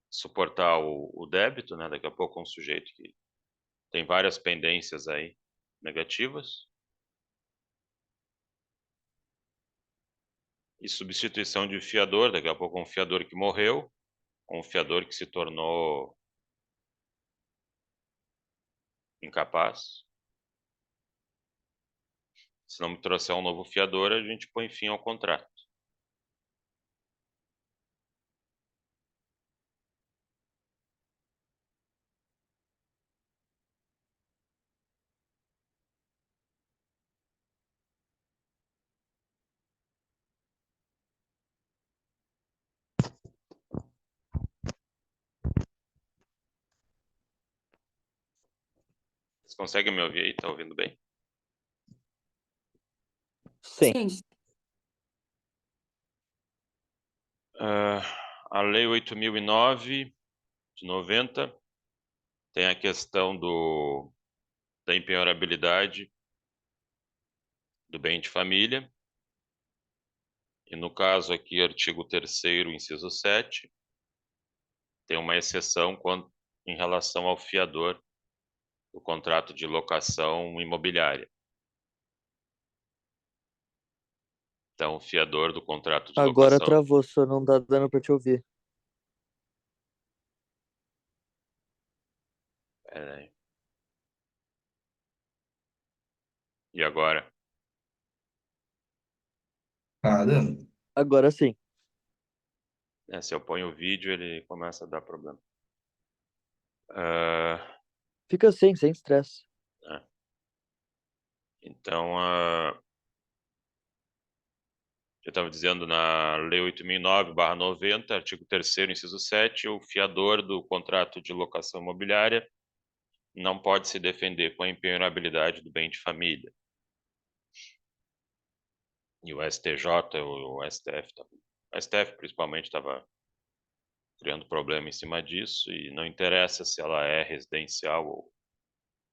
Speaker 1: suportar o débito, né? Daqui a pouco um sujeito que tem várias pendências aí negativas. E substituição de fiador, daqui a pouco um fiador que morreu, um fiador que se tornou incapaz. Se não me trouxer um novo fiador, a gente põe fim ao contrato. Vocês conseguem me ouvir aí? Tá ouvindo bem?
Speaker 2: Sim.
Speaker 3: Sim.
Speaker 1: A Lei 8.009, de 90, tem a questão da empenhorabilidade do bem de família. E no caso aqui, artigo 3º, inciso 7, tem uma exceção em relação ao fiador do contrato de locação imobiliária. Então, o fiador do contrato de
Speaker 2: Agora
Speaker 1: locação...
Speaker 2: travou, só não dá dando pra te ouvir.
Speaker 1: Pera aí. E agora?
Speaker 5: Tá dando?
Speaker 2: Agora sim.
Speaker 1: Se eu ponho o vídeo, ele começa a dar problema. Ah,
Speaker 2: Fica sem estresse.
Speaker 1: então, eu estava dizendo na Lei 8.009/90, artigo 3º, inciso 7, o fiador do contrato de locação imobiliária não pode se defender com a empenhorabilidade do bem de família. E o STJ, o STF, o STF principalmente estava criando problema em cima disso, e não interessa se ela é residencial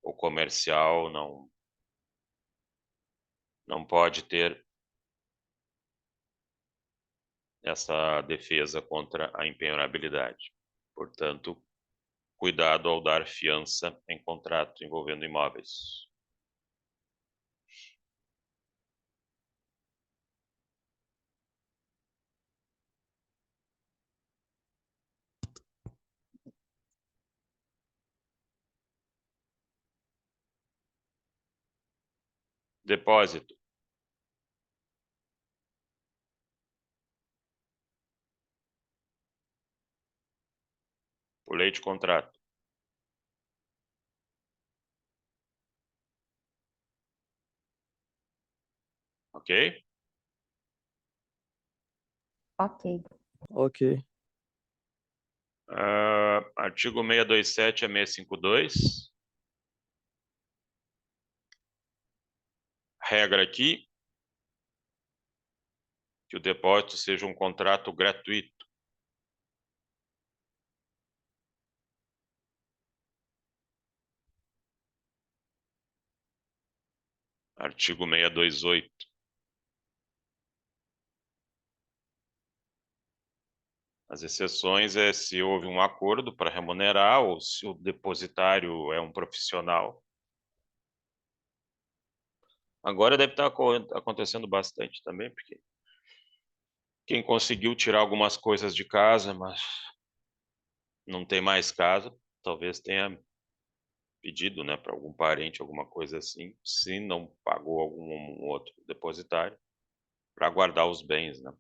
Speaker 1: ou comercial, não pode ter essa defesa contra a empenhorabilidade. Portanto, cuidado ao dar fiança em contrato envolvendo imóveis. Depósito. Pulei de contrato. Ok?
Speaker 4: Ok.
Speaker 2: Ok.
Speaker 1: Artigo 627 a 652. Regra aqui, que o depósito seja um contrato gratuito. Artigo 628. As exceções é se houve um acordo para remunerar ou se o depositário é um profissional. Agora deve estar acontecendo bastante também, porque quem conseguiu tirar algumas coisas de casa, mas não tem mais casa, talvez tenha pedido, né, para algum parente, alguma coisa assim, se não pagou algum outro depositário, para guardar os bens, né,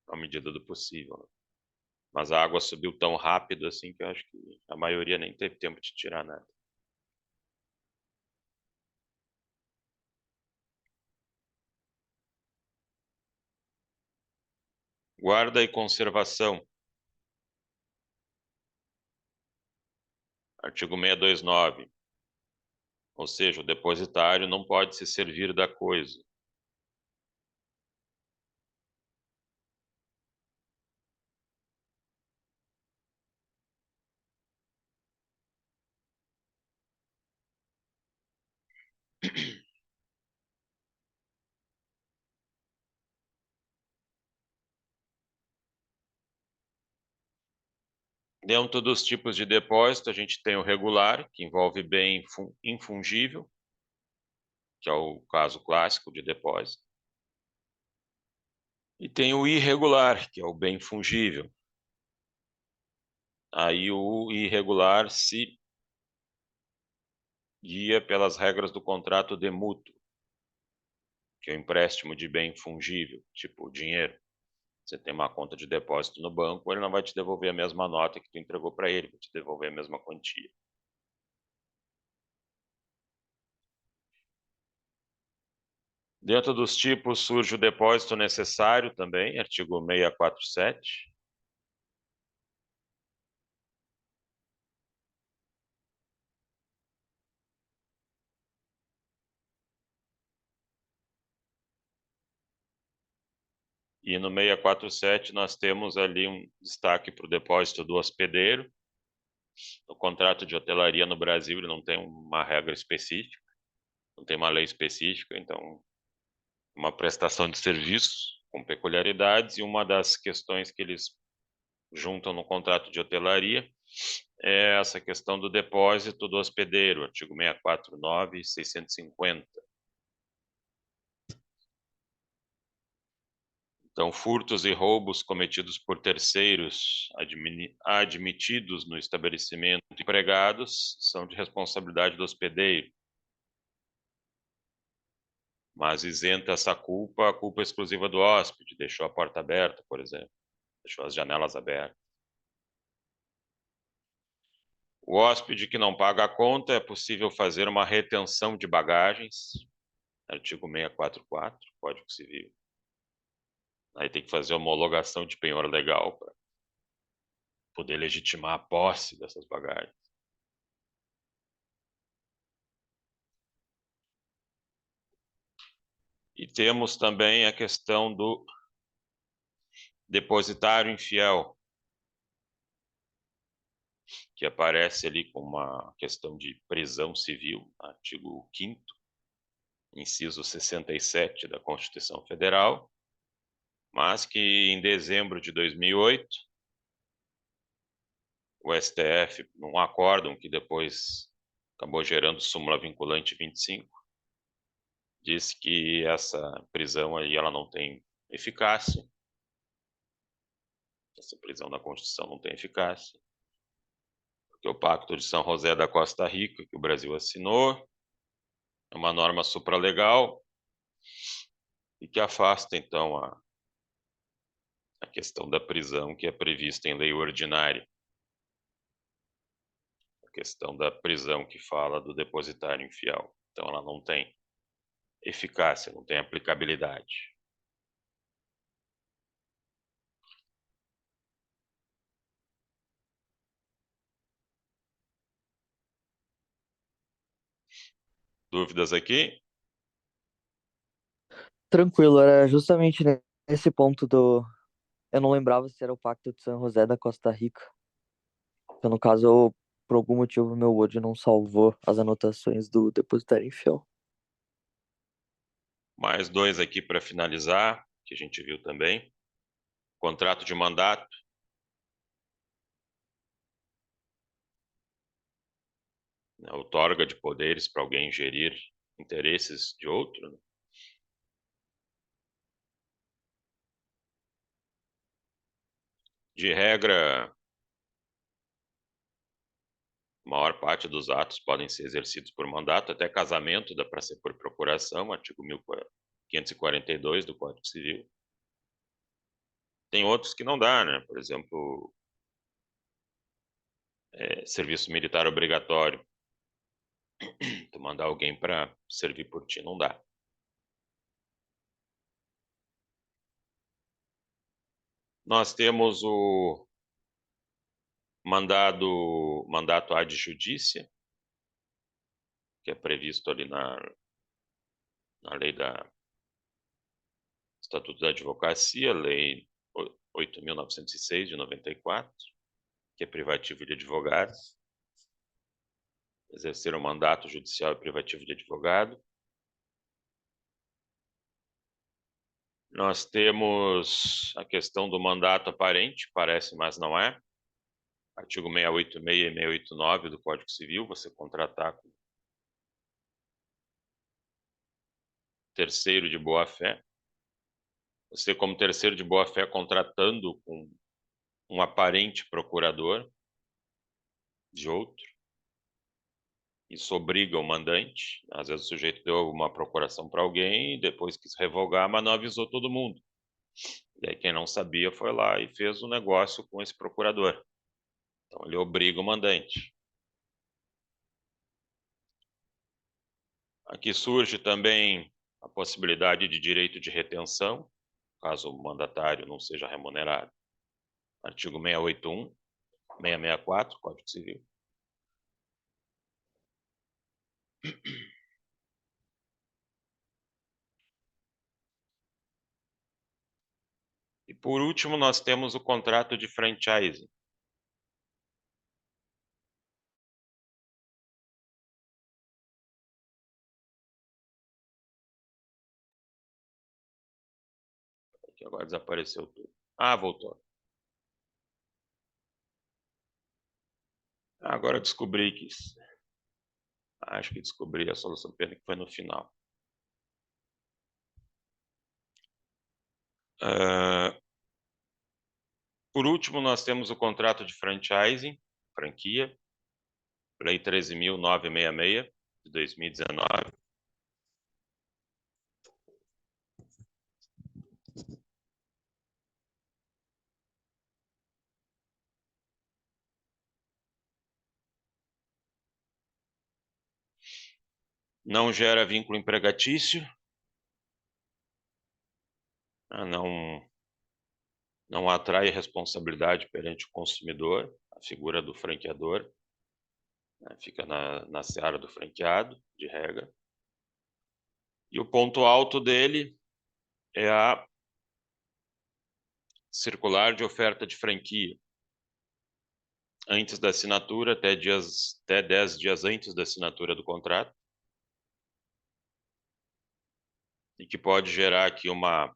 Speaker 1: à medida do possível, né? Mas a água subiu tão rápido assim que eu acho que a maioria nem teve tempo de tirar nada. Guarda e conservação. Artigo 629. Ou seja, o depositário não pode se servir da coisa. Dentro dos tipos de depósito, a gente tem o regular, que envolve bem infungível, que é o caso clássico de depósito. E tem o irregular, que é o bem fungível. Aí o irregular se guia pelas regras do contrato de mútuo. que é o empréstimo de bem fungível, tipo dinheiro. Você tem uma conta de depósito no banco, ele não vai te devolver a mesma nota que tu entregou para ele, vai te devolver a mesma quantia. Dentro dos tipos surge o depósito necessário também, artigo 647. E no 647 nós temos ali um destaque para o depósito do hospedeiro. O contrato de hotelaria no Brasil ele não tem uma regra específica, não tem uma lei específica, então uma prestação de serviço com peculiaridades, e uma das questões que eles juntam no contrato de hotelaria é essa questão do depósito do hospedeiro, artigo 649 e 650. Então, furtos e roubos cometidos por terceiros admitidos no estabelecimento e empregados são de responsabilidade do hospedeiro, mas isenta essa culpa a culpa exclusiva do hóspede, deixou a porta aberta, por exemplo, deixou as janelas abertas. O hóspede que não paga a conta é possível fazer uma retenção de bagagens, artigo 644, Código Civil. Aí tem que fazer homologação de penhor legal para poder legitimar a posse dessas bagagens. E temos também a questão do depositário infiel, que aparece ali com uma questão de prisão civil, artigo 5º, inciso 67 da Constituição Federal, mas que em dezembro de 2008, o STF, num acórdão que depois acabou gerando súmula vinculante 25, disse que essa prisão aí ela não tem eficácia, essa prisão da Constituição não tem eficácia, porque o Pacto de São José da Costa Rica, que o Brasil assinou, é uma norma supralegal e que afasta, então, a questão da prisão que é prevista em lei ordinária. A questão da prisão que fala do depositário infiel. Então, ela não tem eficácia, não tem aplicabilidade. Dúvidas aqui?
Speaker 2: Tranquilo, era justamente nesse ponto do. Eu não lembrava se era o Pacto de San José da Costa Rica. Então, no caso, por algum motivo, meu Word não salvou as anotações do depositário infiel.
Speaker 1: Mais dois aqui para finalizar, que a gente viu também. Contrato de mandato. Outorga de poderes para alguém gerir interesses de outro. Né? De regra, a maior parte dos atos podem ser exercidos por mandato, até casamento dá para ser por procuração, artigo 1542 do Código Civil. Tem outros que não dá, né? Por exemplo, serviço militar obrigatório. Tu mandar alguém para servir por ti não dá. Nós temos o mandato ad judicia, que é previsto ali na lei da Estatuto da Advocacia, lei 8.906 de 94, que é privativo de advogados. Exercer o mandato judicial é privativo de advogado. Nós temos a questão do mandato aparente, parece, mas não é. Artigo 686 e 689 do Código Civil, você contratar com terceiro de boa-fé. Você, como terceiro de boa-fé, contratando com um aparente procurador de outro. Isso obriga o mandante. Às vezes o sujeito deu uma procuração para alguém e depois quis revogar, mas não avisou todo mundo. E aí quem não sabia foi lá e fez o negócio com esse procurador. Então ele obriga o mandante. Aqui surge também a possibilidade de direito de retenção, caso o mandatário não seja remunerado. Artigo 681, 664, Código Civil. E por último, nós temos o contrato de franchise. Aqui agora desapareceu tudo. Ah, voltou. Agora eu descobri que... Acho que descobri a solução, pena que foi no final. Por último, nós temos o contrato de franchising, franquia, Lei 13.966, de 2019. Não gera vínculo empregatício, não atrai responsabilidade perante o consumidor, a figura do franqueador, né, fica na seara do franqueado, de regra. E o ponto alto dele é a circular de oferta de franquia. Antes da assinatura, até 10 dias antes da assinatura do contrato, e que pode gerar aqui uma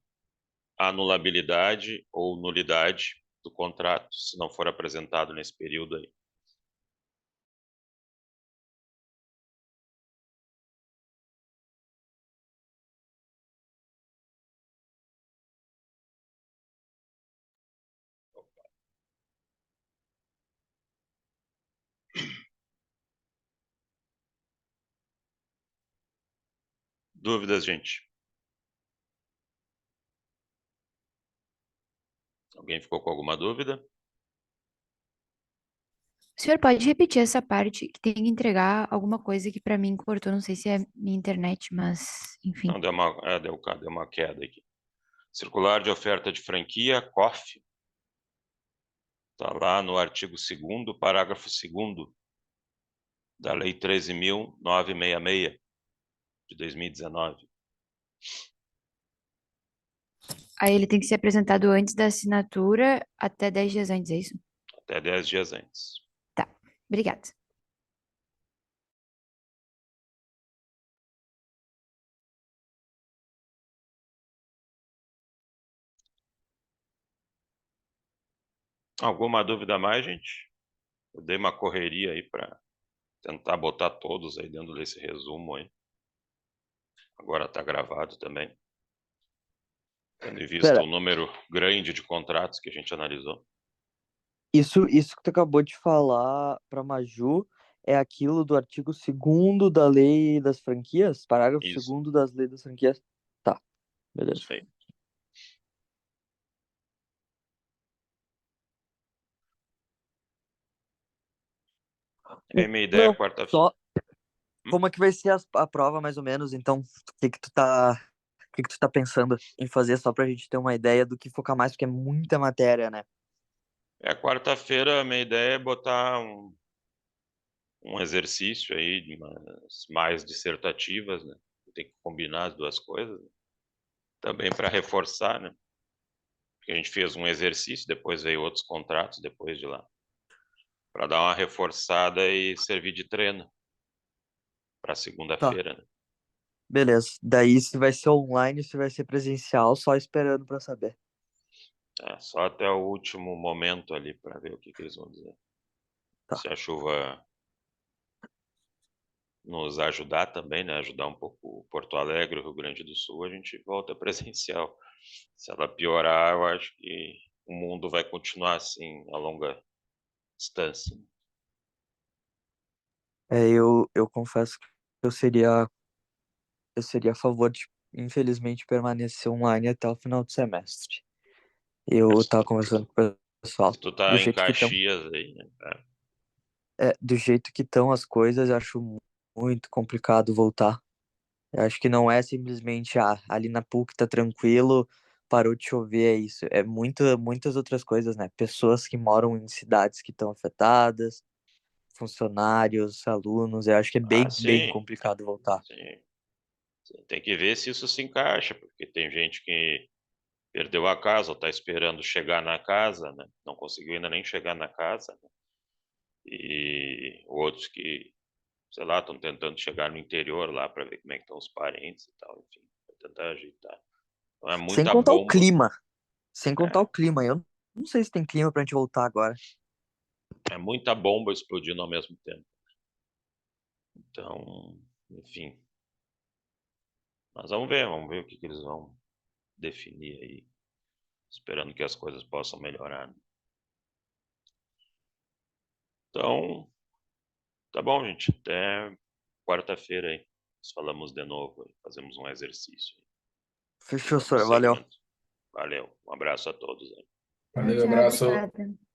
Speaker 1: anulabilidade ou nulidade do contrato, se não for apresentado nesse período aí. Dúvidas, gente? Alguém ficou com alguma dúvida?
Speaker 5: O senhor pode repetir essa parte que tem que entregar alguma coisa que para mim cortou, não sei se é minha internet, mas enfim.
Speaker 1: Não, deu uma queda aqui. Circular de oferta de franquia, COF. Está lá no artigo 2º, parágrafo 2º da Lei 13.966, de 2019.
Speaker 5: Aí ele tem que ser apresentado antes da assinatura, até 10 dias antes, é isso?
Speaker 1: Até 10 dias antes.
Speaker 5: Tá, obrigada.
Speaker 1: Alguma dúvida a mais, gente? Eu dei uma correria aí para tentar botar todos aí dentro desse resumo aí. Agora está gravado também. Tendo em vista
Speaker 2: Pera,
Speaker 1: o número grande de contratos que a gente analisou.
Speaker 2: isso que tu acabou de falar pra Maju é aquilo do artigo 2º da Lei das Franquias? Parágrafo
Speaker 1: Isso.
Speaker 2: 2º das Leis das Franquias? Tá, beleza.
Speaker 1: Isso aí. É minha ideia
Speaker 2: Não,
Speaker 1: quarta-feira.
Speaker 2: só como é que vai ser a prova, mais ou menos, então, o que que tu tá pensando em fazer, só pra gente ter uma ideia do que focar mais, porque é muita matéria, né?
Speaker 1: Quarta-feira, a minha ideia é botar um exercício aí, mais dissertativas, né? Tem que combinar as duas coisas. Né? Também para reforçar, né? Porque a gente fez um exercício, depois veio outros contratos depois de lá. Para dar uma reforçada e servir de treino para
Speaker 2: Tá,
Speaker 1: segunda-feira, né?
Speaker 2: beleza. Daí se vai ser online, se vai ser presencial, só esperando pra saber.
Speaker 1: Só até o último momento ali para ver o que eles vão dizer.
Speaker 2: Tá.
Speaker 1: Se a chuva nos ajudar também, né? Ajudar um pouco Porto Alegre, o Rio Grande do Sul, a gente volta presencial. Se ela piorar, eu acho que o mundo vai continuar assim a longa distância.
Speaker 2: Eu confesso que eu seria a favor de, infelizmente, permanecer online até o final do semestre. Eu
Speaker 1: Se
Speaker 2: tava
Speaker 1: tu,
Speaker 2: conversando com o pessoal.
Speaker 1: se tu
Speaker 2: Do
Speaker 1: tá em
Speaker 2: jeito que estão,
Speaker 1: Caxias aí, né?
Speaker 2: do jeito que estão as coisas, eu acho muito complicado voltar. Eu acho que não é simplesmente, ali na PUC tá tranquilo, parou de chover, é isso. É muitas outras coisas, né? Pessoas que moram em cidades que estão afetadas, funcionários, alunos. Eu acho que é
Speaker 1: Ah,
Speaker 2: bem
Speaker 1: sim,
Speaker 2: complicado voltar.
Speaker 1: sim. Tem que ver se isso se encaixa, porque tem gente que perdeu a casa ou está esperando chegar na casa, né? Não conseguiu ainda nem chegar na casa, né? E outros que, sei lá, estão tentando chegar no interior lá para ver como é que estão os parentes e tal, enfim, para tentar ajeitar. Então é
Speaker 2: Sem
Speaker 1: muita
Speaker 2: contar o
Speaker 1: bomba,
Speaker 2: clima. Sem contar o
Speaker 1: é,
Speaker 2: clima. Eu não sei se tem clima pra gente voltar agora.
Speaker 1: é muita bomba explodindo ao mesmo tempo. Então, enfim, mas vamos ver o que eles vão definir aí, esperando que as coisas possam melhorar, né? Então, tá bom, gente. Até quarta-feira aí. Nós falamos de novo aí. Fazemos um exercício e
Speaker 2: Fechou, senhor.
Speaker 1: damos
Speaker 2: Valeu.
Speaker 1: seguimento. Valeu. Um abraço a todos aí.
Speaker 5: Tchau,
Speaker 6: Valeu,
Speaker 5: tchau,
Speaker 6: abraço.
Speaker 5: obrigada.